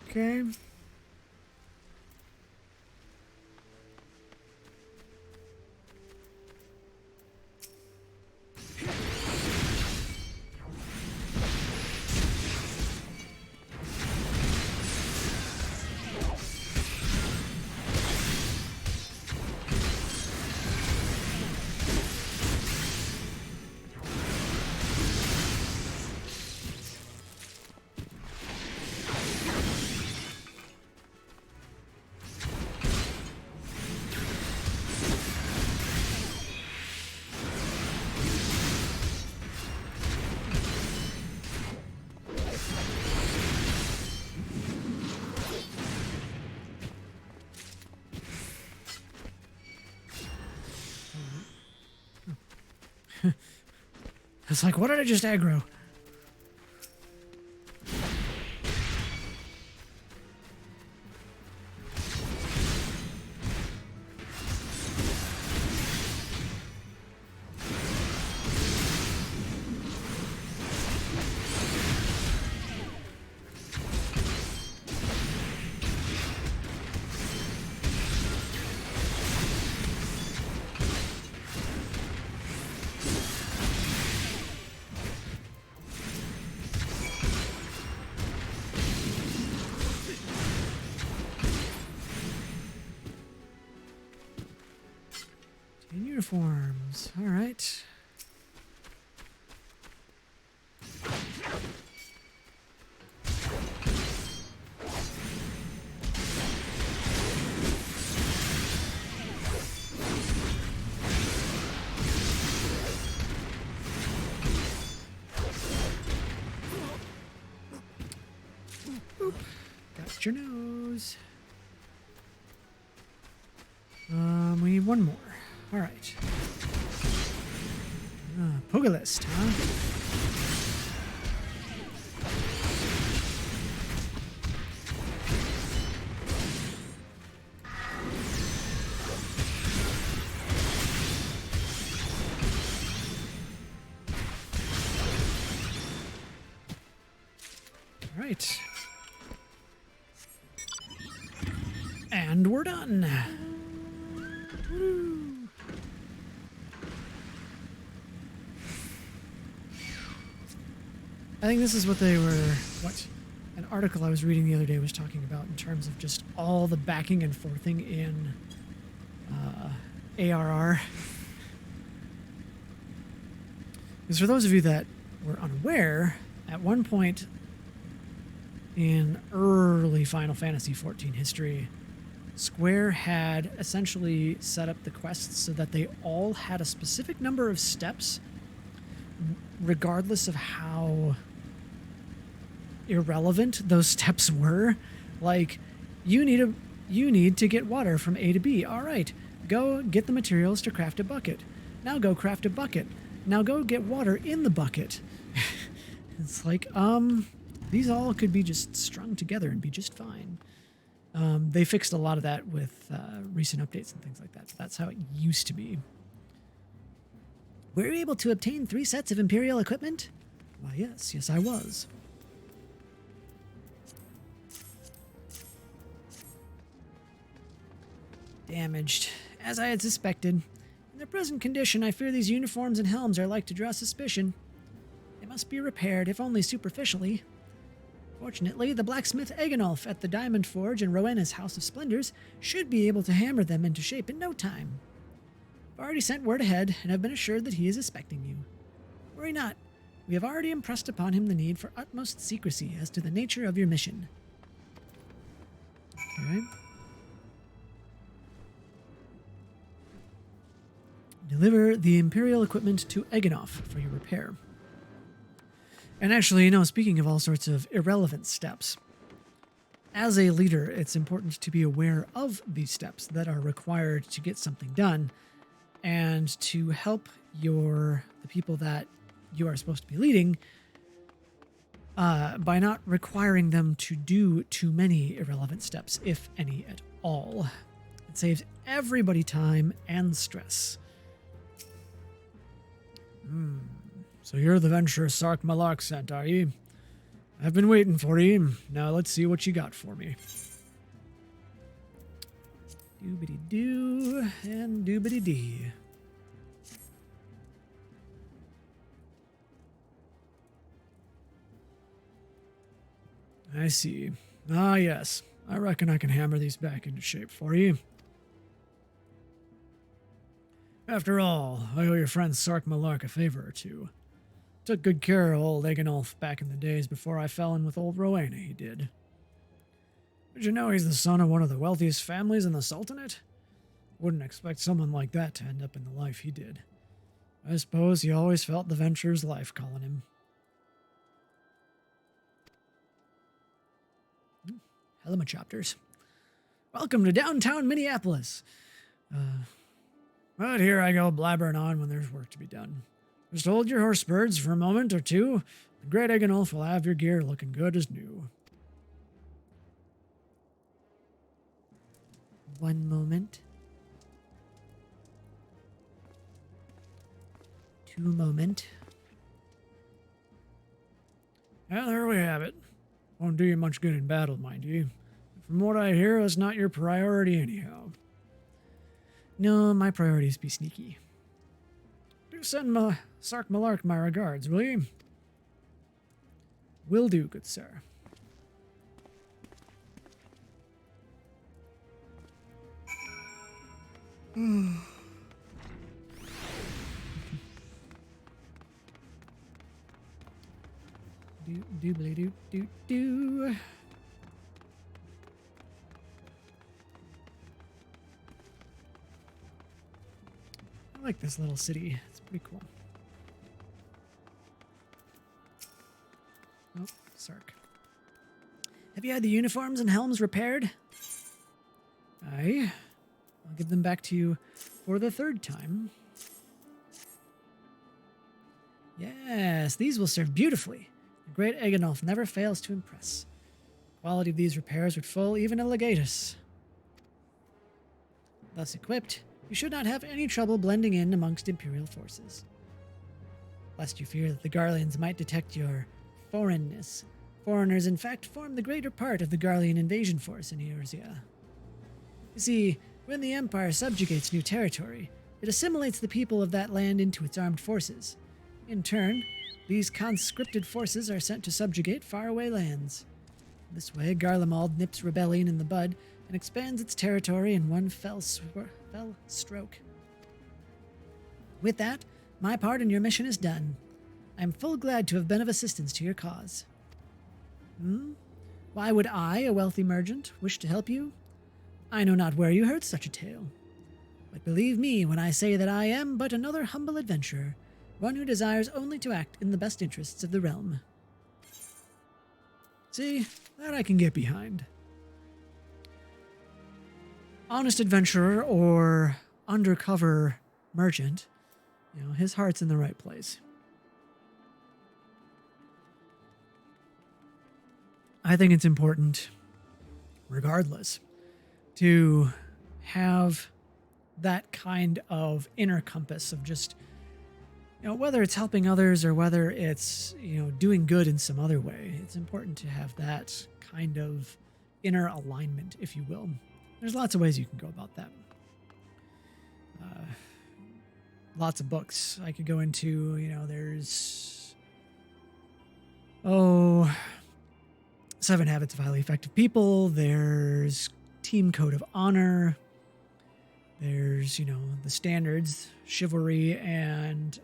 Okay. It's like, what did I just aggro? In uniforms. All right. Boop. Got your nose. We need one more. All right. Pugilist, huh? All right. And we're done. Woo. I think this is what they were, an article I was reading the other day was talking about in terms of just all the backing and forthing in ARR. Because for those of you that were unaware, at one point in early Final Fantasy XIV history, Square had essentially set up the quests so that they all had a specific number of steps, regardless of how irrelevant those steps were. Like, you need to get water from A to B. All right, go get the materials to craft a bucket. Now go craft a bucket. Now go get water in the bucket. It's like, these all could be just strung together and be just fine. They fixed a lot of that with recent updates and things like that. So that's how it used to be. Were you able to obtain 3 sets of Imperial equipment? Why, yes. Yes, I was. Damaged. As I had suspected. In their present condition, I fear these uniforms and helms are like to draw suspicion. They must be repaired, if only superficially. Fortunately, the blacksmith Eganolf at the Diamond Forge and Rowena's House of Splendors should be able to hammer them into shape in no time. I've already sent word ahead, and have been assured that he is expecting you. Worry not. We have already impressed upon him the need for utmost secrecy as to the nature of your mission. Okay. Deliver the Imperial equipment to Eganolf for your repair. And actually, speaking of all sorts of irrelevant steps, as a leader, it's important to be aware of these steps that are required to get something done and to help the people that you are supposed to be leading by not requiring them to do too many irrelevant steps, if any at all. It saves everybody time and stress. So you're the venture Sark Malark sent, are ye? I've been waiting for ye. Now let's see what you got for me. Doobity-doo and doobity-dee. I see. Ah, yes. I reckon I can hammer these back into shape for you. After all, I owe your friend Sark Malark a favor or two. Took good care of old Eganolf back in the days before I fell in with old Rowena, he did. Did you know he's the son of one of the wealthiest families in the Sultanate? Wouldn't expect someone like that to end up in the life he did. I suppose he always felt the venture's life calling him. Helimachopters. Welcome to downtown Minneapolis. But here I go blabbering on when there's work to be done. Just hold your horse birds for a moment or two. The great Eganolf will have your gear looking good as new. One moment. 2 moment. Well, there we have it. Won't do you much good in battle, mind you. From what I hear, that's not your priority anyhow. No, my priorities be sneaky. Do send Sark Malark my regards, will you? Will do, good sir. Doobly doo doo doo. I like this little city. It's pretty cool. Oh, Sark. Have you had the uniforms and helms repaired? Aye. I'll give them back to you for the third time. Yes, these will serve beautifully. The great Eganolf never fails to impress. The quality of these repairs would fool even a legatus. Thus equipped, you should not have any trouble blending in amongst Imperial forces. Lest you fear that the Garleans might detect your foreignness, foreigners in fact form the greater part of the Garlean invasion force in Eorzea. You see, when the Empire subjugates new territory, it assimilates the people of that land into its armed forces. In turn, these conscripted forces are sent to subjugate faraway lands. This way, Garlemald nips rebellion in the bud and expands its territory in one fell stroke. With that, my part in your mission is done. I am full glad to have been of assistance to your cause. Why would I, a wealthy merchant, wish to help you? I know not where you heard such a tale. But believe me when I say that I am but another humble adventurer, one who desires only to act in the best interests of the realm. See, that I can get behind. Honest adventurer or undercover merchant, his heart's in the right place. I think it's important, regardless, to have that kind of inner compass of just, whether it's helping others or whether it's, doing good in some other way. It's important to have that kind of inner alignment, if you will. There's lots of ways you can go about that. Lots of books I could go into. There's 7 Habits of Highly Effective People. There's Team Code of Honor. There's, the standards, chivalry and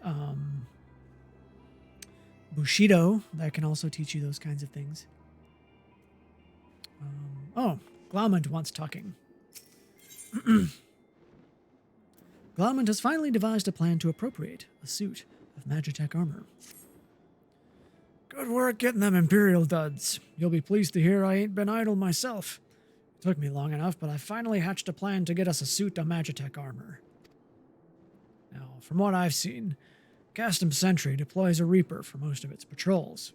Bushido. That can also teach you those kinds of things. Glaumund wants talking. Glaumund has finally devised a plan to appropriate a suit of Magitech armor. Good work getting them Imperial duds. You'll be pleased to hear I ain't been idle myself. It took me long enough, but I finally hatched a plan to get us a suit of Magitech armor. Now, from what I've seen, Castum Sentry deploys a Reaper for most of its patrols.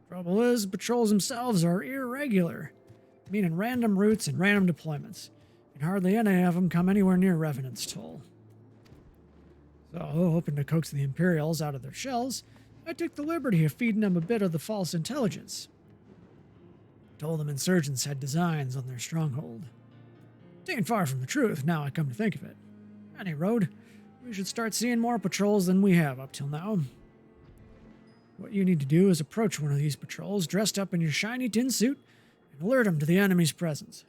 Trouble is, patrols themselves are irregular, meaning random routes and random deployments, and hardly any of them come anywhere near Revenant's Toll. So, hoping to coax the Imperials out of their shells, I took the liberty of feeding them a bit of the false intelligence. Told them insurgents had designs on their stronghold. It ain't far from the truth, now I come to think of it. Any road, we should start seeing more patrols than we have up till now. What you need to do is approach one of these patrols dressed up in your shiny tin suit and alert them to the enemy's presence.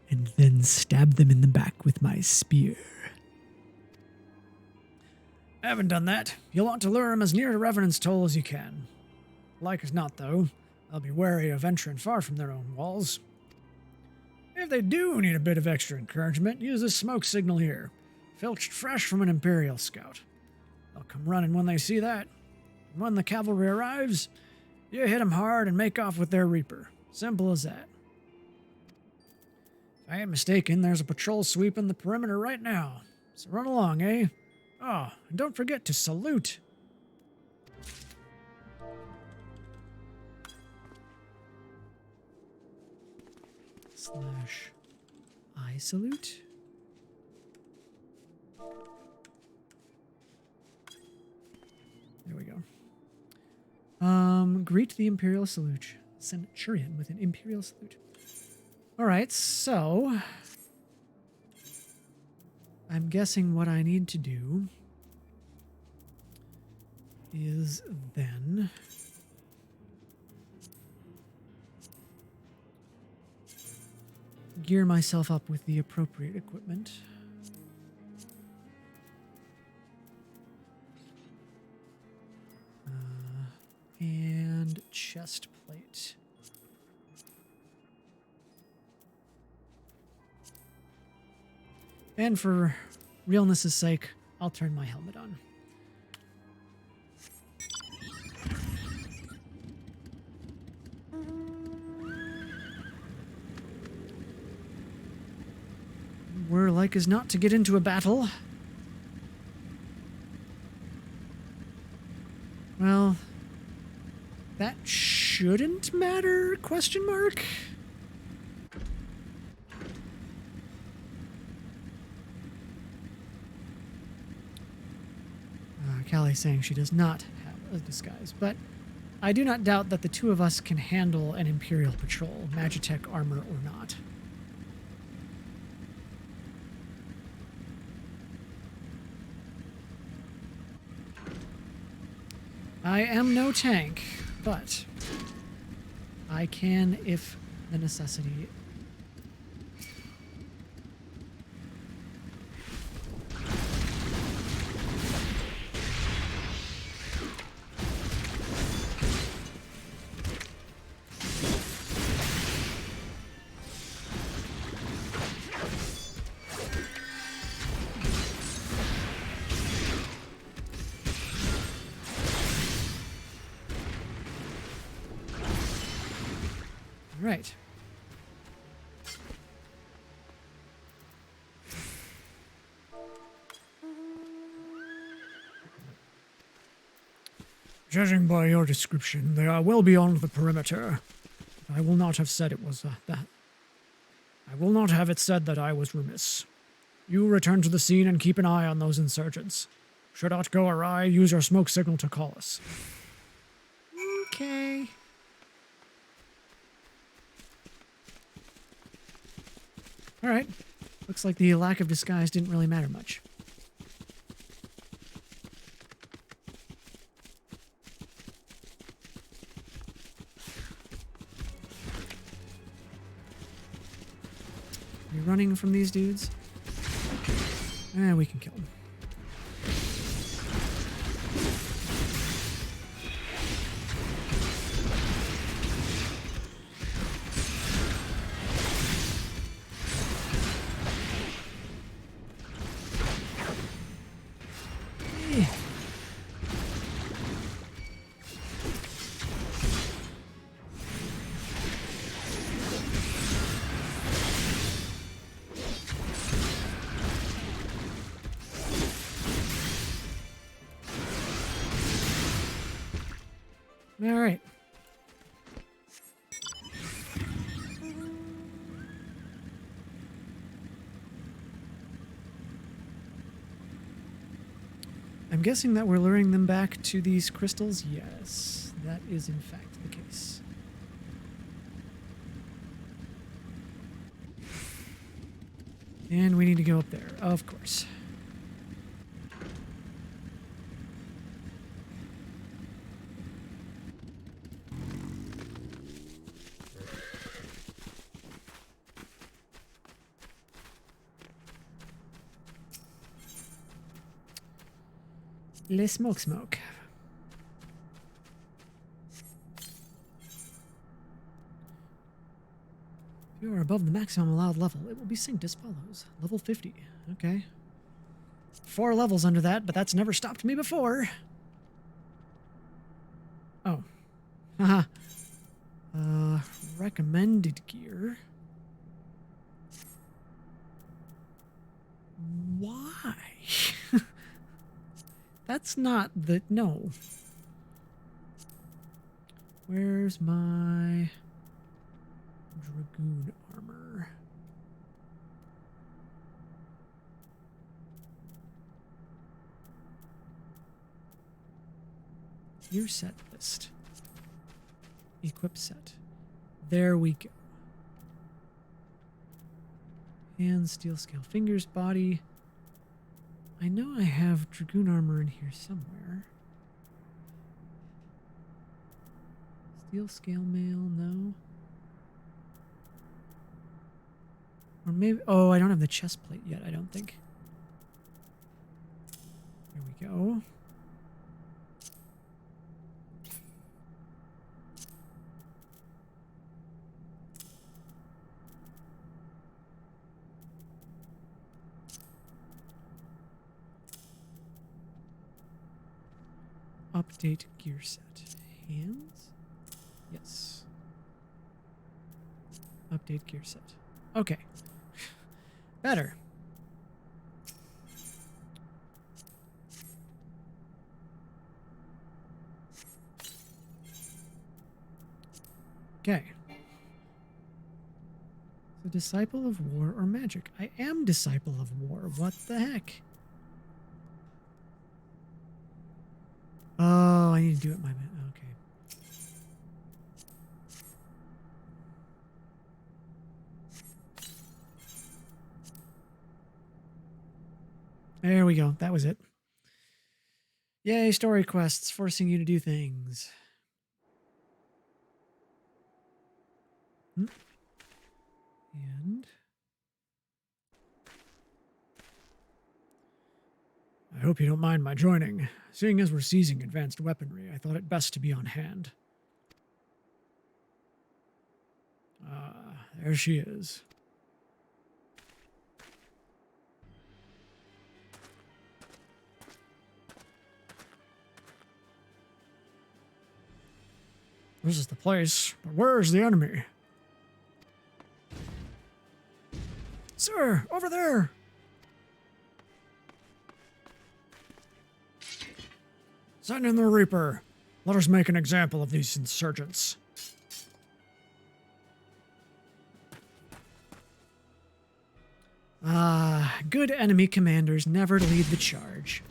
And then stab them in the back with my spear. Haven't done that. You'll want to lure them as near to Revenant's Toll as you can. Like as not, though, they'll be wary of venturing far from their own walls. If they do need a bit of extra encouragement, use this smoke signal here, filched fresh from an Imperial scout. They'll come running when they see that. And when the cavalry arrives, you hit them hard and make off with their Reaper. Simple as that. If I ain't mistaken, there's a patrol sweeping the perimeter right now. So run along, eh? Oh, and don't forget to salute. / I salute. There we go. Greet the Imperial salute. Centurion with an Imperial salute. All right, so I'm guessing what I need to do is then gear myself up with the appropriate equipment. And chest plate. And for realness' sake, I'll turn my helmet on. We're like as not to get into a battle. Well, that shouldn't matter, question mark? Callie's saying she does not have a disguise, but I do not doubt that the two of us can handle an Imperial patrol, Magitech armor or not. I am no tank, but I can if the necessity. Right. Judging by your description, they are well beyond the perimeter. I will not have said it was that. I will not have it said that I was remiss. You return to the scene and keep an eye on those insurgents. Should aught go awry, use your smoke signal to call us. Okay. Alright. Looks like the lack of disguise didn't really matter much. You're running from these dudes? We can kill them. All right. I'm guessing that we're luring them back to these crystals? Yes, that is in fact the case. And we need to go up there, of course. Le smoke. If you are above the maximum allowed level, it will be synced as follows. Level 50. Okay. 4 levels under that, but that's never stopped me before. Oh. Haha. Recommended gear. Why? That's not the... No. Where's my Dragoon armor? Gear set list. Equip set. There we go. Hands, steel scale fingers, body. I know I have Dragoon armor in here somewhere. Steel scale mail, no. Or maybe... Oh, I don't have the chest plate yet, I don't think. There we go. update gear set. Hands? Yes. Update gear set. Okay. Better. Okay. The Disciple of War or Magic? I am Disciple of War. What the heck? Oh, I need to do it my man. Okay. There we go. That was it. Yay, story quests forcing you to do things. And I hope you don't mind my joining. Seeing as we're seizing advanced weaponry, I thought it best to be on hand. There she is. This is the place, but where is the enemy? Sir, over there! Send in the Reaper. Let us make an example of these insurgents. Good enemy commanders never lead the charge.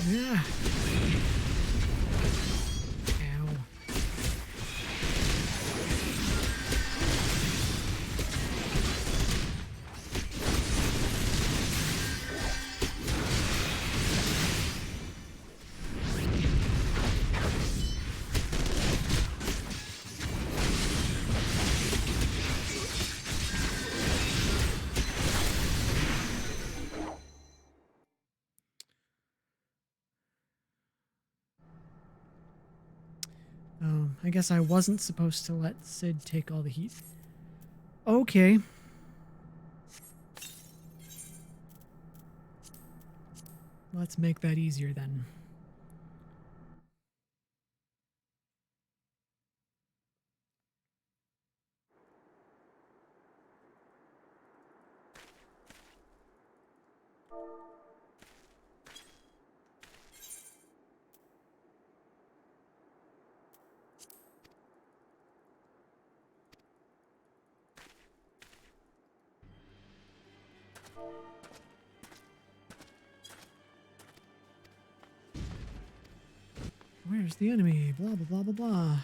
Yeah. Ow. I guess I wasn't supposed to let Sid take all the heat. Okay. Let's make that easier then. Where's the enemy? Blah, blah, blah, blah, blah.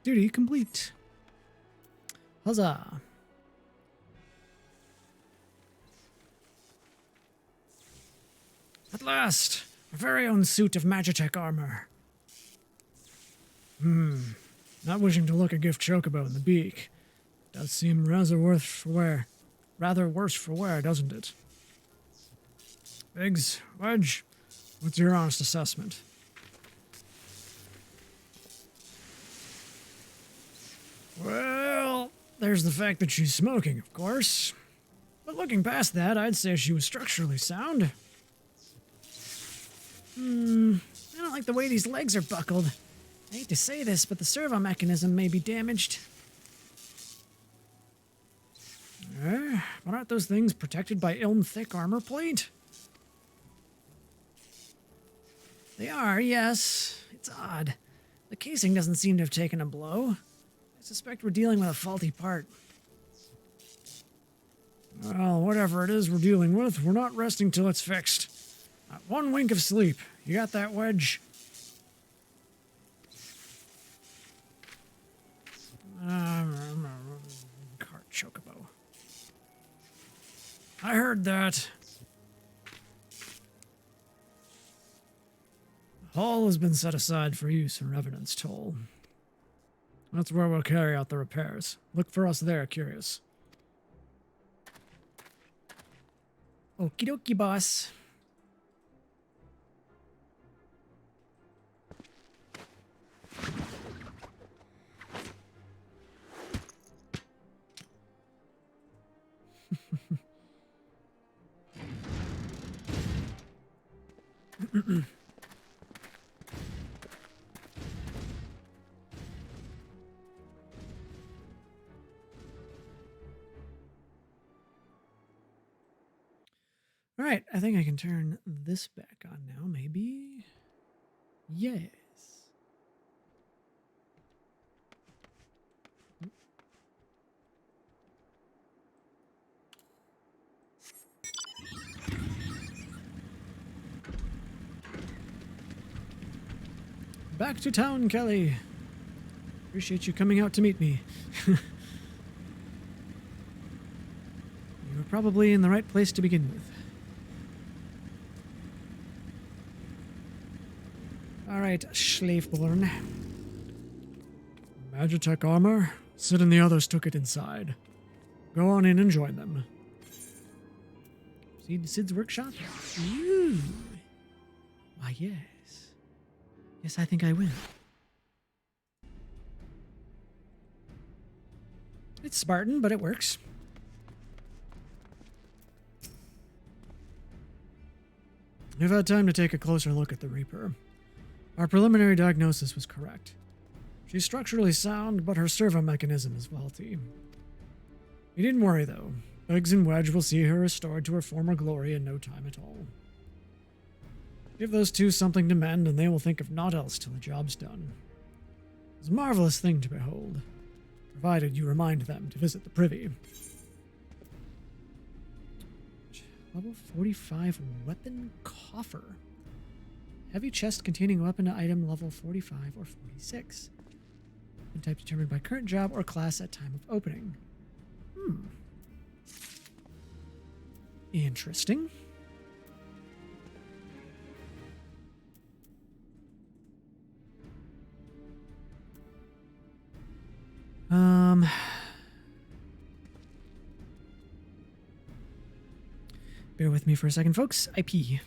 Duty complete. Huzzah. At last, our very own suit of Magitech armor. Not wishing to look a gift chocobo in the beak. Does seem rather worse for wear, doesn't it? Biggs, Wedge, what's your honest assessment? Well, there's the fact that she's smoking, of course. But looking past that, I'd say she was structurally sound. I don't like the way these legs are buckled. I hate to say this, but the servo mechanism may be damaged. But aren't those things protected by Ilm-thick armor plate? They are, yes. It's odd. The casing doesn't seem to have taken a blow. I suspect we're dealing with a faulty part. Well, whatever it is we're dealing with, we're not resting till it's fixed. Not one wink of sleep. You got that, Wedge? Cart chocobo. I heard that. The hall has been set aside for use in Revenant's Toll. That's where we'll carry out the repairs. Look for us there, Curious. Okie dokie, boss. All right, I think I can turn this back on now, maybe? Yes. Back to town, Kelly. Appreciate you coming out to meet me. You were probably in the right place to begin with. All right, Schleifborn. Magitech armor? Sid and the others took it inside. Go on in and join them. See Sid's workshop? Ooh. Why, yes. Yes, I think I will. It's Spartan, but it works. We've had time to take a closer look at the Reaper. Our preliminary diagnosis was correct. She's structurally sound, but her servo mechanism is faulty. You needn't worry, though. Biggs and Wedge will see her restored to her former glory in no time at all. Give those two something to mend, and they will think of naught else till the job's done. It's a marvelous thing to behold, provided you remind them to visit the privy. Level 45 weapon coffer. Heavy chest containing weapon item level 45 or 46. Weapon type determined by current job or class at time of opening. Interesting. Bear with me for a second, folks. I pee.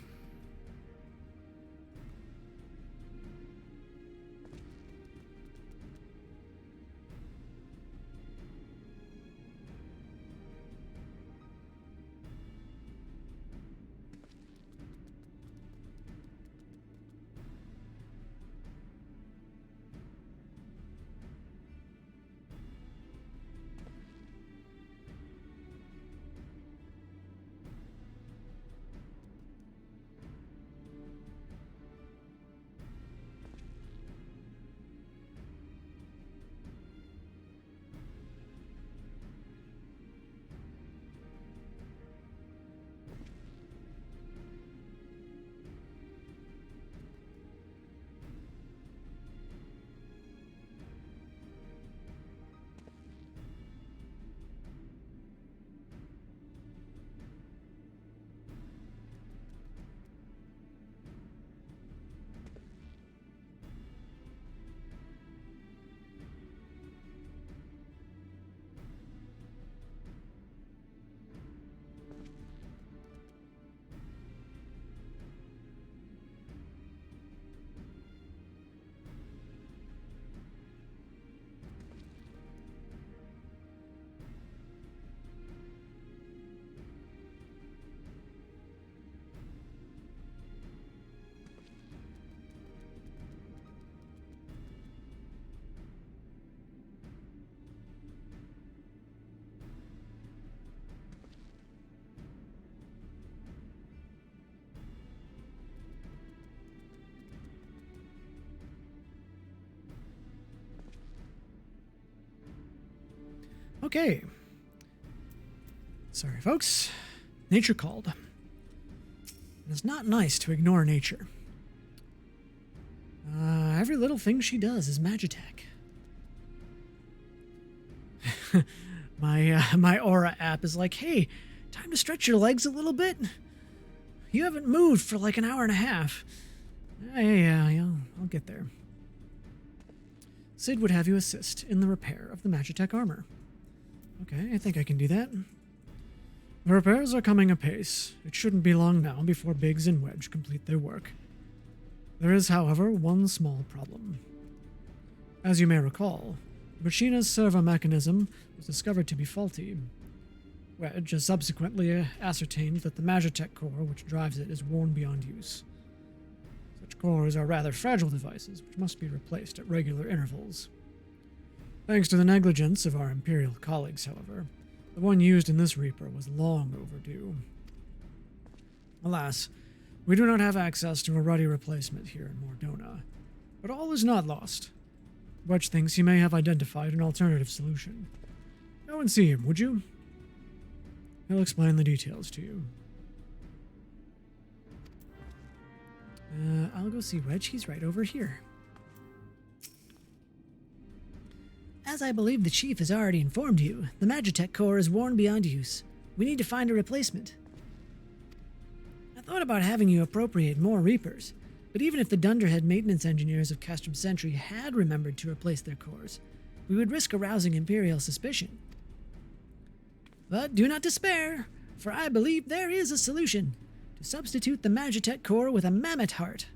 Okay. Sorry, folks. Nature called. It's not nice to ignore nature. Every little thing she does is Magitech. My Aura app is like, hey, time to stretch your legs a little bit. You haven't moved for like an hour and a half. Yeah, I'll get there. Sid would have you assist in the repair of the Magitech armor. Okay, I think I can do that. The repairs are coming apace. It shouldn't be long now before Biggs and Wedge complete their work. There is, however, one small problem. As you may recall, Machina's servo mechanism was discovered to be faulty. Wedge has subsequently ascertained that the Magitech core which drives it is worn beyond use. Such cores are rather fragile devices which must be replaced at regular intervals. Thanks to the negligence of our Imperial colleagues, however, the one used in this Reaper was long overdue. Alas, we do not have access to a ready replacement here in Mordona, but all is not lost. Wedge thinks he may have identified an alternative solution. Go and see him, would you? He'll explain the details to you. I'll go see Wedge. He's right over here. As I believe the Chief has already informed you, the Magitech core is worn beyond use. We need to find a replacement. I thought about having you appropriate more Reapers, but even if the Dunderhead maintenance engineers of Castrum Sentry had remembered to replace their cores, we would risk arousing Imperial suspicion. But do not despair, for I believe there is a solution. To substitute the Magitech core with a Mammoth Heart.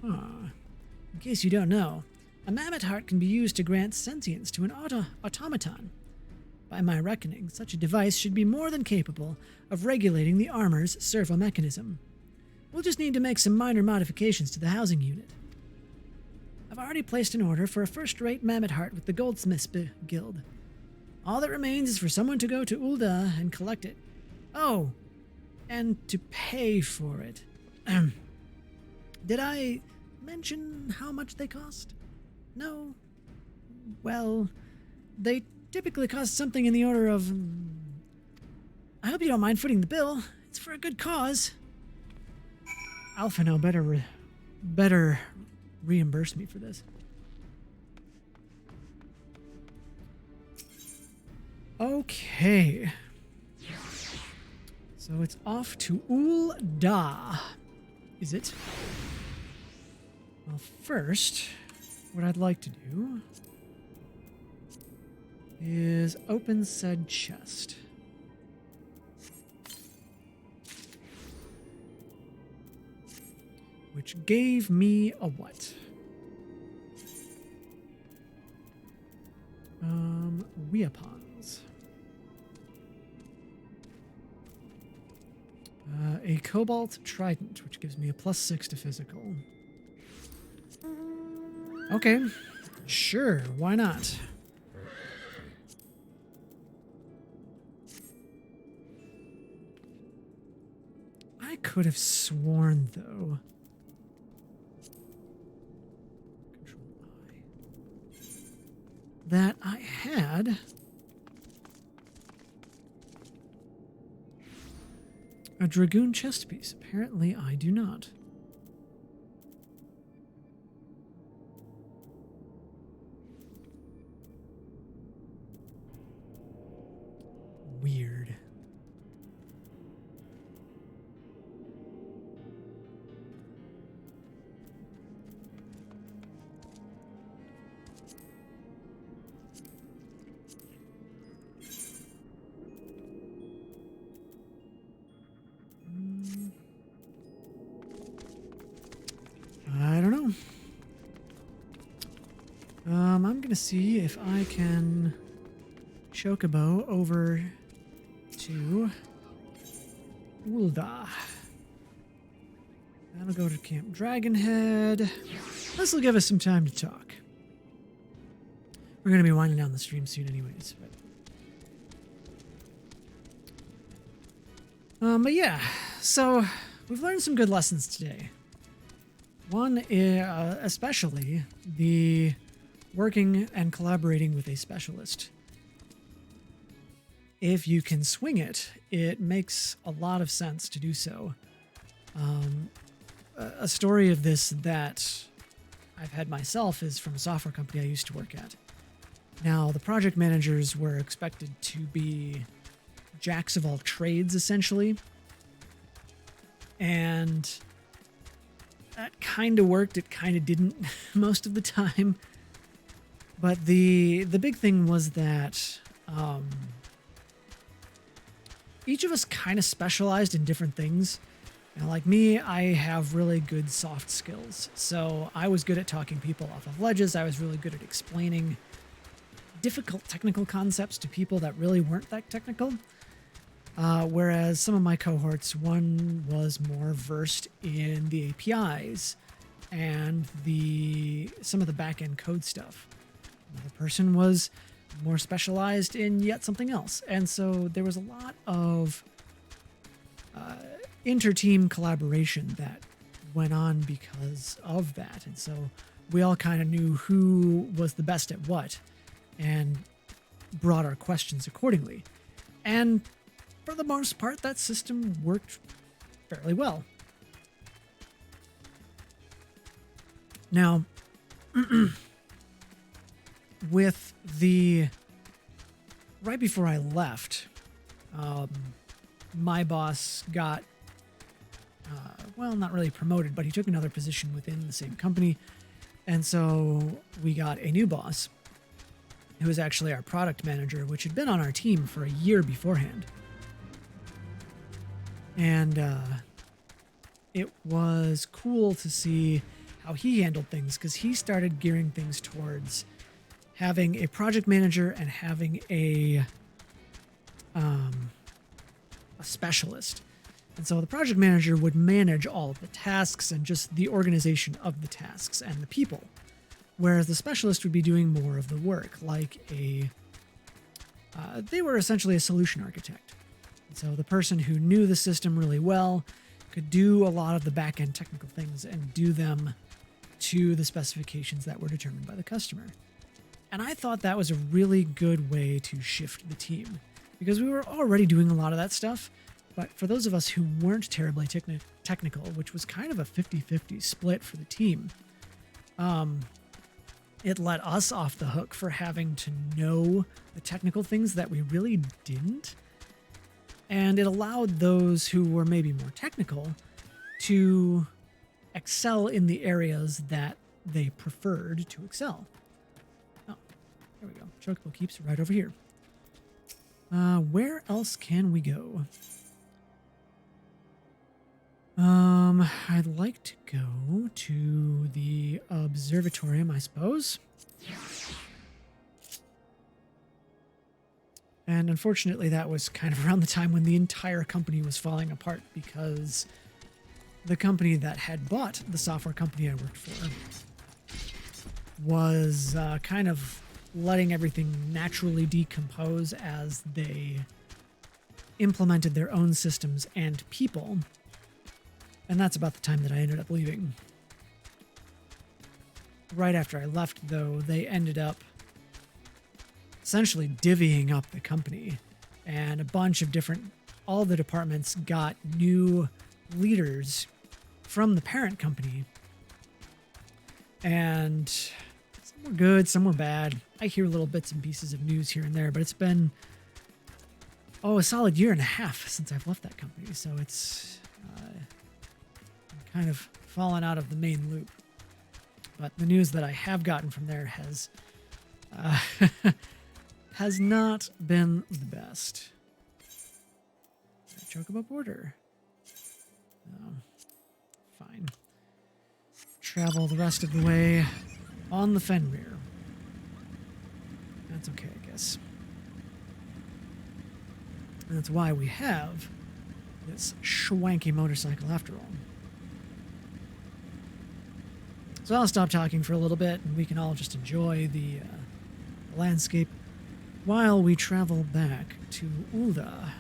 In case you don't know, a Mammoth Heart can be used to grant sentience to an automaton. By my reckoning, such a device should be more than capable of regulating the armor's servo mechanism. We'll just need to make some minor modifications to the housing unit. I've already placed an order for a first-rate Mammoth Heart with the Goldsmiths Guild. All that remains is for someone to go to Ul'dah and collect it. Oh, and to pay for it. Did I mention how much they cost? No? Well, they typically cost something in the order of... I hope you don't mind footing the bill. It's for a good cause. Alphino better reimburse me for this. Okay. So it's off to Ul'dah, is it? Well, first, what I'd like to do is open said chest. Which gave me a what? Weapons. A Cobalt Trident, which gives me a +6 to physical. Okay, sure, why not? I could have sworn, though. Control-I. That I had... a Dragoon chest piece. Apparently, I do not. Weird. I don't know. I'm gonna see if I can Chocobo over to Ul'dah. That'll go to Camp Dragonhead. This will give us some time to talk. We're gonna be winding down the stream soon anyways. But yeah, so we've learned some good lessons today. One is especially the working and collaborating with a specialist if you can swing it, it makes a lot of sense to do so. A story of this that I've had myself is from a software company I used to work at. Now, the project managers were expected to be jacks of all trades, essentially. And that kind of worked. It kind of didn't most of the time. But the big thing was that each of us kind of specialized in different things. You know, like me, I have really good soft skills. So I was good at talking people off of ledges. I was really good at explaining difficult technical concepts to people that really weren't that technical. Whereas some of my cohorts, one was more versed in the APIs and some of the back-end code stuff. Another person was more specialized in yet something else. And so there was a lot of inter-team collaboration that went on because of that. And so we all kind of knew who was the best at what and brought our questions accordingly. And for the most part, that system worked fairly well. Now, right before I left, my boss got, not really promoted, but he took another position within the same company. And so we got a new boss who was actually our product manager, which had been on our team for a year beforehand. And it was cool to see how he handled things, because he started gearing things towards having a project manager and having a specialist. And so the project manager would manage all of the tasks and just the organization of the tasks and the people, whereas the specialist would be doing more of the work, like they were essentially a solution architect. And so the person who knew the system really well could do a lot of the back-end technical things and do them to the specifications that were determined by the customer. And I thought that was a really good way to shift the team, because we were already doing a lot of that stuff. But for those of us who weren't terribly technical, which was kind of a 50-50 split for the team, it let us off the hook for having to know the technical things that we really didn't. And it allowed those who were maybe more technical to excel in the areas that they preferred to excel. Oh, there we go. Chocobo keeps right over here. Where else can we go? I'd like to go to the observatorium, I suppose. And unfortunately, that was kind of around the time when the entire company was falling apart, because the company that had bought the software company I worked for was kind of letting everything naturally decompose as they implemented their own systems and people. And that's about the time that I ended up leaving. Right after I left, though, they ended up essentially divvying up the company, and a bunch of all the departments got new leaders from the parent company. And some were good, some were bad. I hear little bits and pieces of news here and there, but it's been, a solid year and a half since I've left that company. So it's kind of fallen out of the main loop. But the news that I have gotten from there has not been the best. Chocobo border. Oh, fine. Travel the rest of the way on the Fenrir. That's okay, I guess. And that's why we have this schwanky motorcycle after all. So I'll stop talking for a little bit, and we can all just enjoy the landscape while we travel back to Ulda.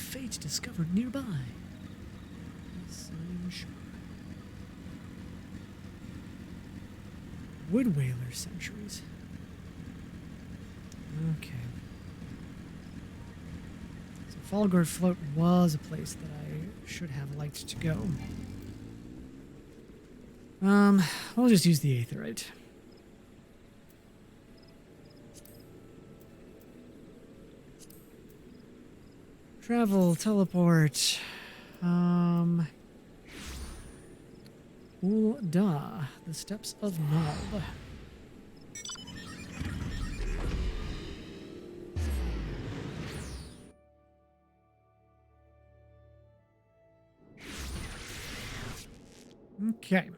fate discovered nearby. Yes, I'm sure. Wood Whaler Centuries. Okay. So Fallgord Float was a place that I should have liked to go. We'll just use the Aetheryte. Travel, teleport. Ul'dah, the Steppes of Nald. Okay.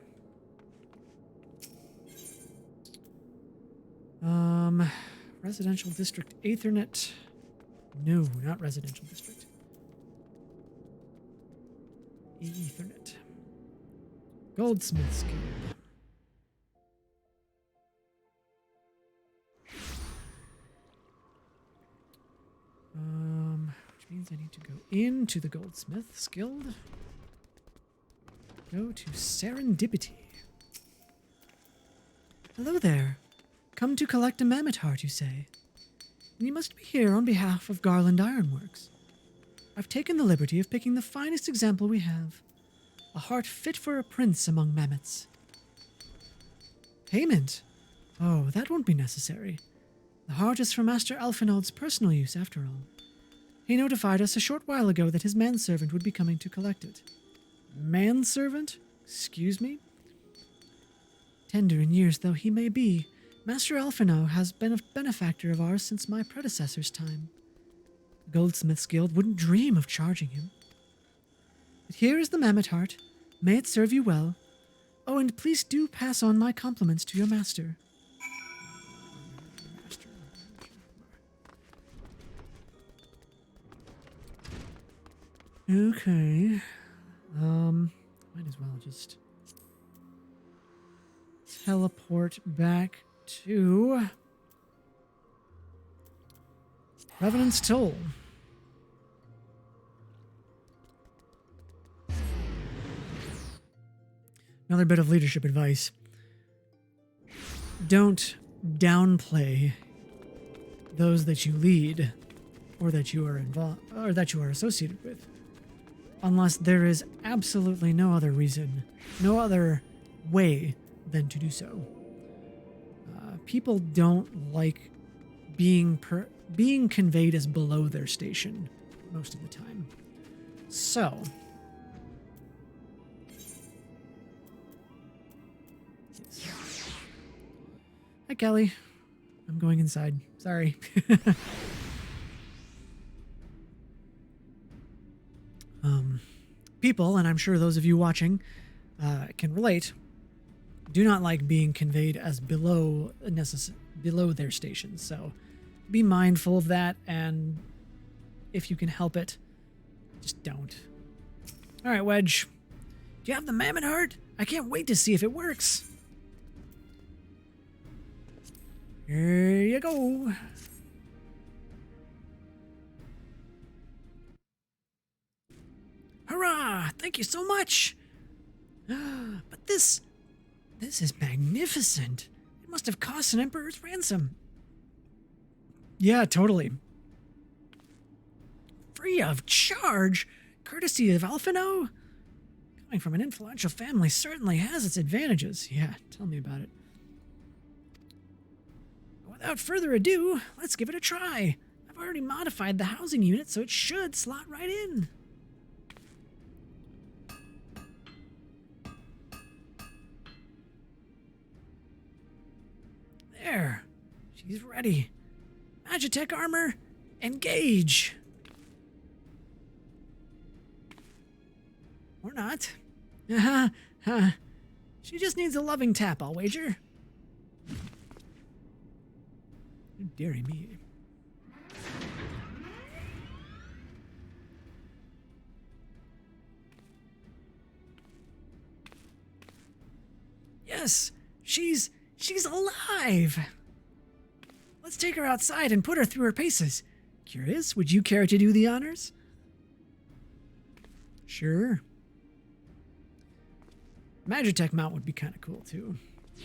Residential district Aethernet. No, not residential district. Ethernet. Goldsmith's Guild. Which means I need to go into the Goldsmith's Guild. Go to Serendipity. Hello there. Come to collect a mammoth heart, you say? You must be here on behalf of Garland Ironworks. I've taken the liberty of picking the finest example we have. A heart fit for a prince among mammoths. Payment? Oh, that won't be necessary. The heart is for Master Alphinaud's personal use, after all. He notified us a short while ago that his manservant would be coming to collect it. Manservant? Excuse me? Tender in years though he may be, Master Alphinaud has been a benefactor of ours since my predecessor's time. The Goldsmith's Guild wouldn't dream of charging him. But here is the mammoth heart. May it serve you well. Oh, and please do pass on my compliments to your master. Okay. Might as well just teleport back to Revenant's Toll. Another bit of leadership advice. Don't downplay those that you lead or that you are involved or that you are associated with, unless there is absolutely no other reason, no other way than to do so. People don't like being conveyed as below their station most of the time. So, hi, Kelly. I'm going inside. Sorry. People, and I'm sure those of you watching can relate, do not like being conveyed as below their station. So be mindful of that, and if you can help it, just don't. All right, Wedge. Do you have the mammoth heart? I can't wait to see if it works. Here you go. Hurrah! Thank you so much. But this is magnificent. It must have cost an emperor's ransom. Yeah, totally. Free of charge? Courtesy of Alphinaud? Coming from an influential family certainly has its advantages. Yeah, tell me about it. Without further ado, let's give it a try. I've already modified the housing unit, so it should slot right in. There. She's ready. Magitech armor, engage. Or not. She just needs a loving tap, I'll wager. Dearie me. Yes, she's alive. Let's take her outside and put her through her paces. Curious, would you care to do the honors? Sure. Magitech mount would be kind of cool too.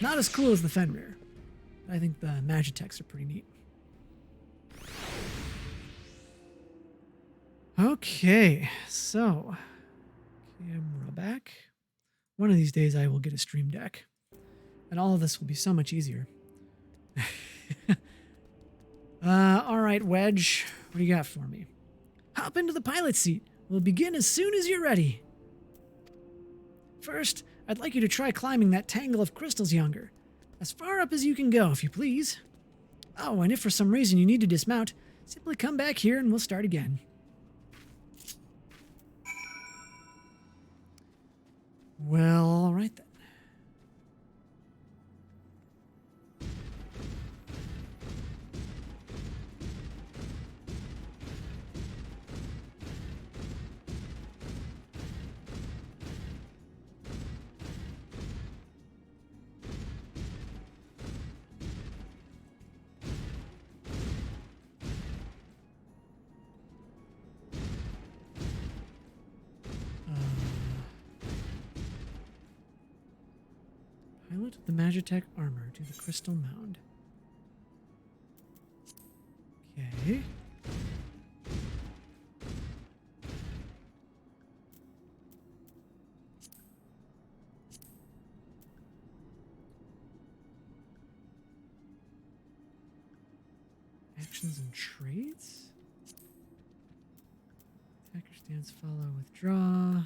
Not as cool as the Fenrir. I think the Magitechs are pretty neat. Okay, so camera back. One of these days I will get a stream deck. And all of this will be so much easier. All right, Wedge. What do you got for me? Hop into the pilot seat. We'll begin as soon as you're ready. First, I'd like you to try climbing that tangle of crystals yonder. As far up as you can go, if you please. Oh, and if for some reason you need to dismount, simply come back here and we'll start again. Well, all right then. Pilot the Magitech armor to the crystal mound. Okay. Actions and traits. Attacker stance, follow, withdraw.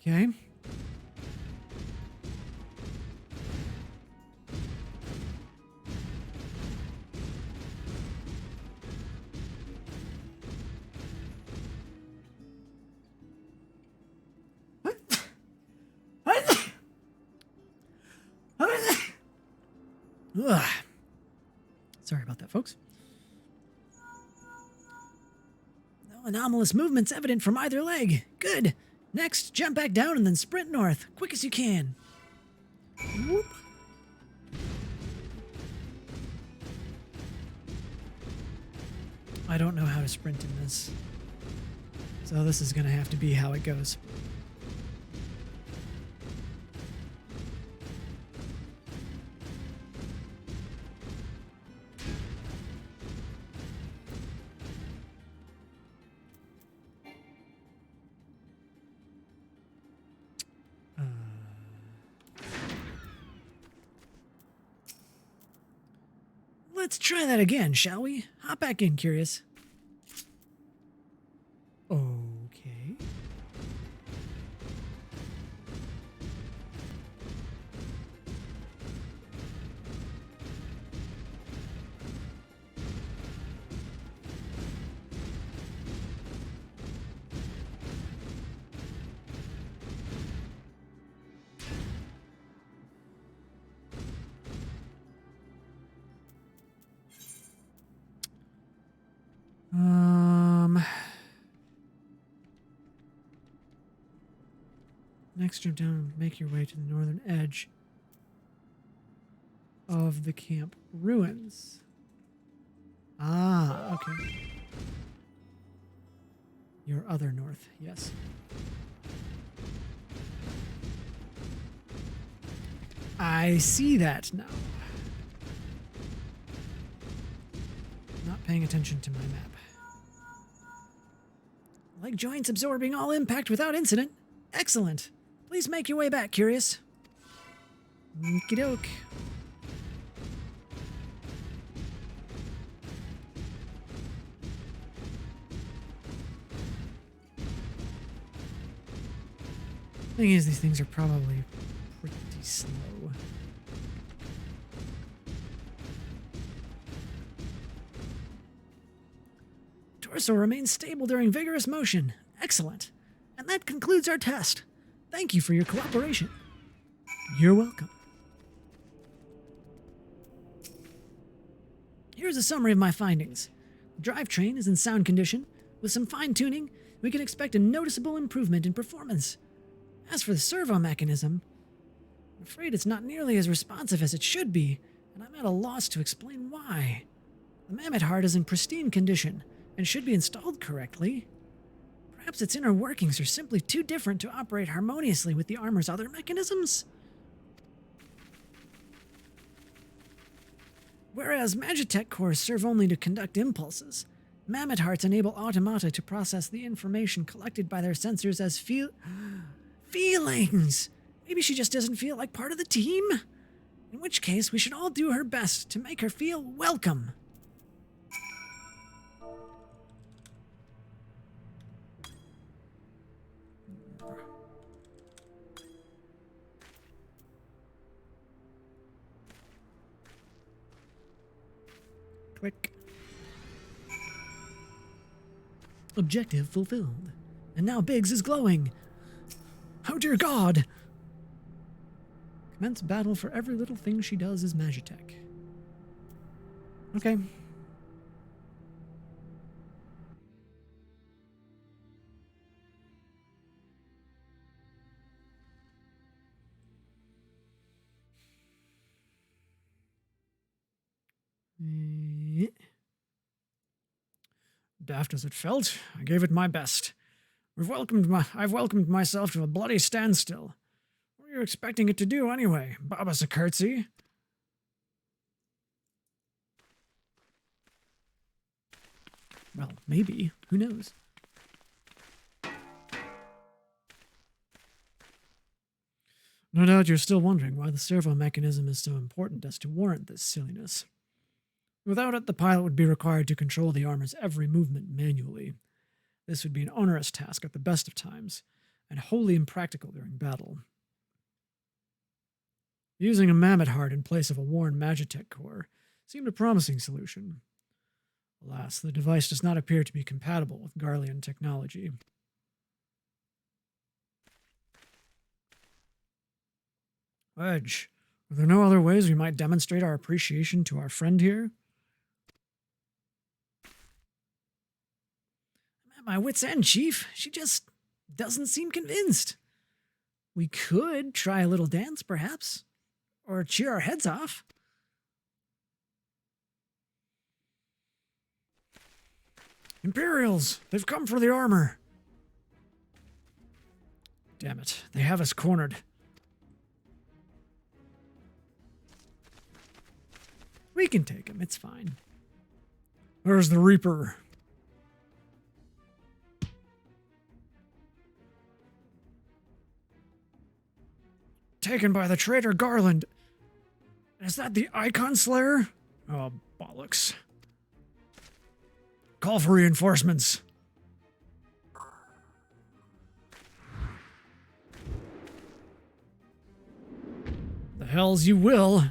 Okay. Ugh. Sorry about that, folks. No anomalous movements evident from either leg. Good. Next, jump back down and then sprint north, quick as you can. Whoop. I don't know how to sprint in this, so this is going to have to be how it goes. Let's try that again, shall we? Hop back in, Curious. Okay. Next, jump down and make your way to the northern edge of the camp ruins. Ah, okay. Your other north, yes. I see that now. Not paying attention to my map. Leg joints absorbing all impact without incident. Excellent. Please make your way back, Curious. Okie doke. Thing is, these things are probably pretty slow. Torso remains stable during vigorous motion. Excellent. And that concludes our test. Thank you for your cooperation. You're welcome. Here's a summary of my findings. The drivetrain is in sound condition. With some fine-tuning, we can expect a noticeable improvement in performance. As for the servo mechanism, I'm afraid it's not nearly as responsive as it should be, and I'm at a loss to explain why. The mammoth heart is in pristine condition and should be installed correctly. Perhaps its inner workings are simply too different to operate harmoniously with the armor's other mechanisms? Whereas Magitech cores serve only to conduct impulses, mammoth hearts enable automata to process the information collected by their sensors as feelings. Maybe she just doesn't feel like part of the team? In which case, we should all do her best to make her feel welcome. Click. Objective fulfilled. And now Biggs is glowing. Oh dear God! Commence battle for every little thing she does is Magitech. Okay. Daft as it felt, I gave it my best. I've welcomed myself to a bloody standstill. What were you expecting it to do anyway, Baba Sakurtzi? Well, maybe. Who knows? No doubt you're still wondering why the servo mechanism is so important as to warrant this silliness. Without it, the pilot would be required to control the armor's every movement manually. This would be an onerous task at the best of times, and wholly impractical during battle. Using a mammoth heart in place of a worn Magitech core seemed a promising solution. Alas, the device does not appear to be compatible with Garlean technology. Edge, are there no other ways we might demonstrate our appreciation to our friend here? I'm at my wit's end, Chief. She just doesn't seem convinced. We could try a little dance, perhaps, or cheer our heads off. Imperials! They've come for the armor! Damn it, they have us cornered. We can take him, it's fine. There's the Reaper. Taken by the traitor Garland. Is that the Icon Slayer? Oh, bollocks. Call for reinforcements. The hells you will.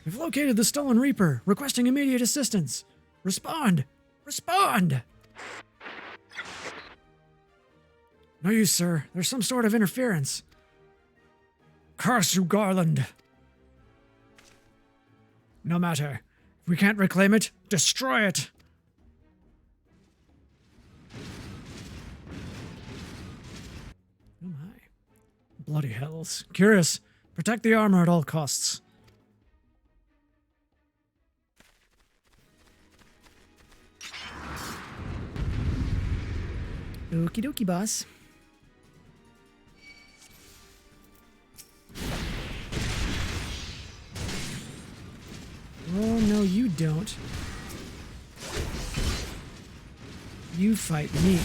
We've located the stolen Reaper, requesting immediate assistance. Respond! Respond! No use, sir. There's some sort of interference. Curse you, Garland! No matter. If we can't reclaim it, destroy it! Oh my. Bloody hells. Curious. Protect the armor at all costs. Okie dokie, boss. Oh, no, you don't. You fight me.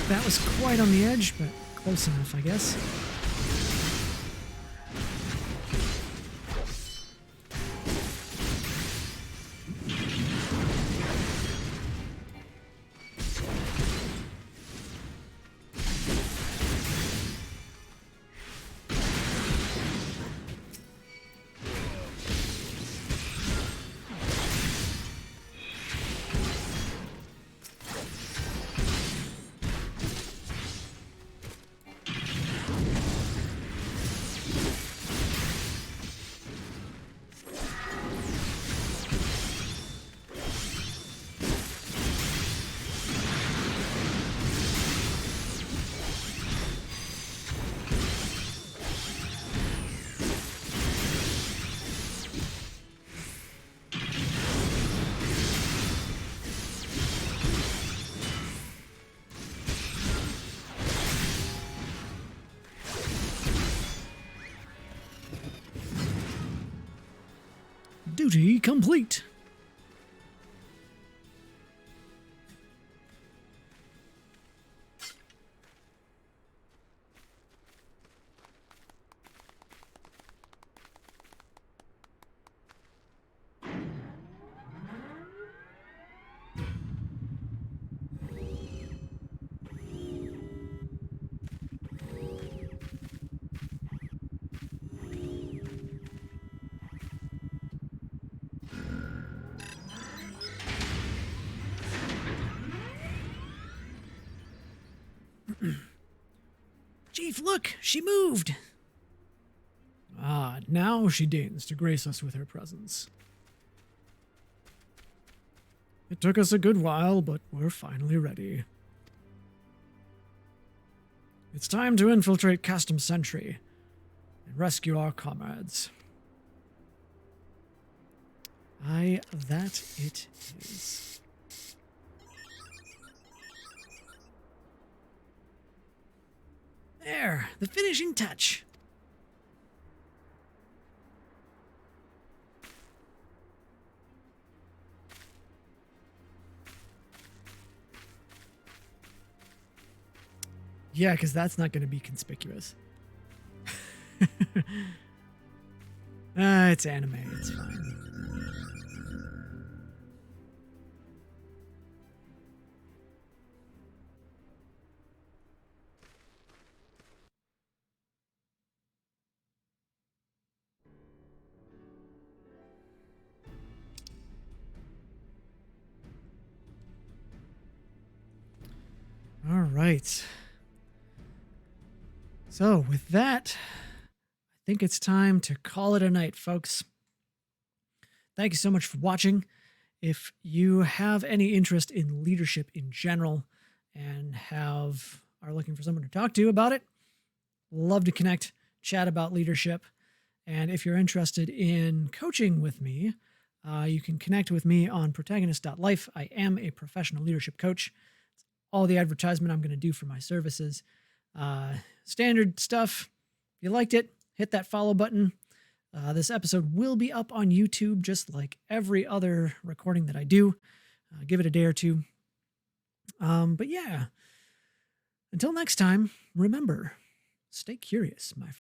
That was quite on the edge, but close enough, I guess. Duty complete. Chief, look, she moved. Ah, now she deigns to grace us with her presence. It took us a good while, but we're finally ready. It's time to infiltrate Custom Sentry and rescue our comrades. Aye, that it is. There, the finishing touch. Yeah, because that's not going to be conspicuous. It's anime. It's fine. All right. So with that, I think it's time to call it a night, folks. Thank you so much for watching. If you have any interest in leadership in general and are looking for someone to talk to about it, love to connect, chat about leadership. And if you're interested in coaching with me, you can connect with me on protagonist.life. I am a professional leadership coach. It's all the advertisement I'm going to do for my services. Standard stuff. If you liked it, hit that follow button. This episode will be up on YouTube, just like every other recording that I do. Give it a day or two. But yeah, until next time, remember, stay curious, my friends.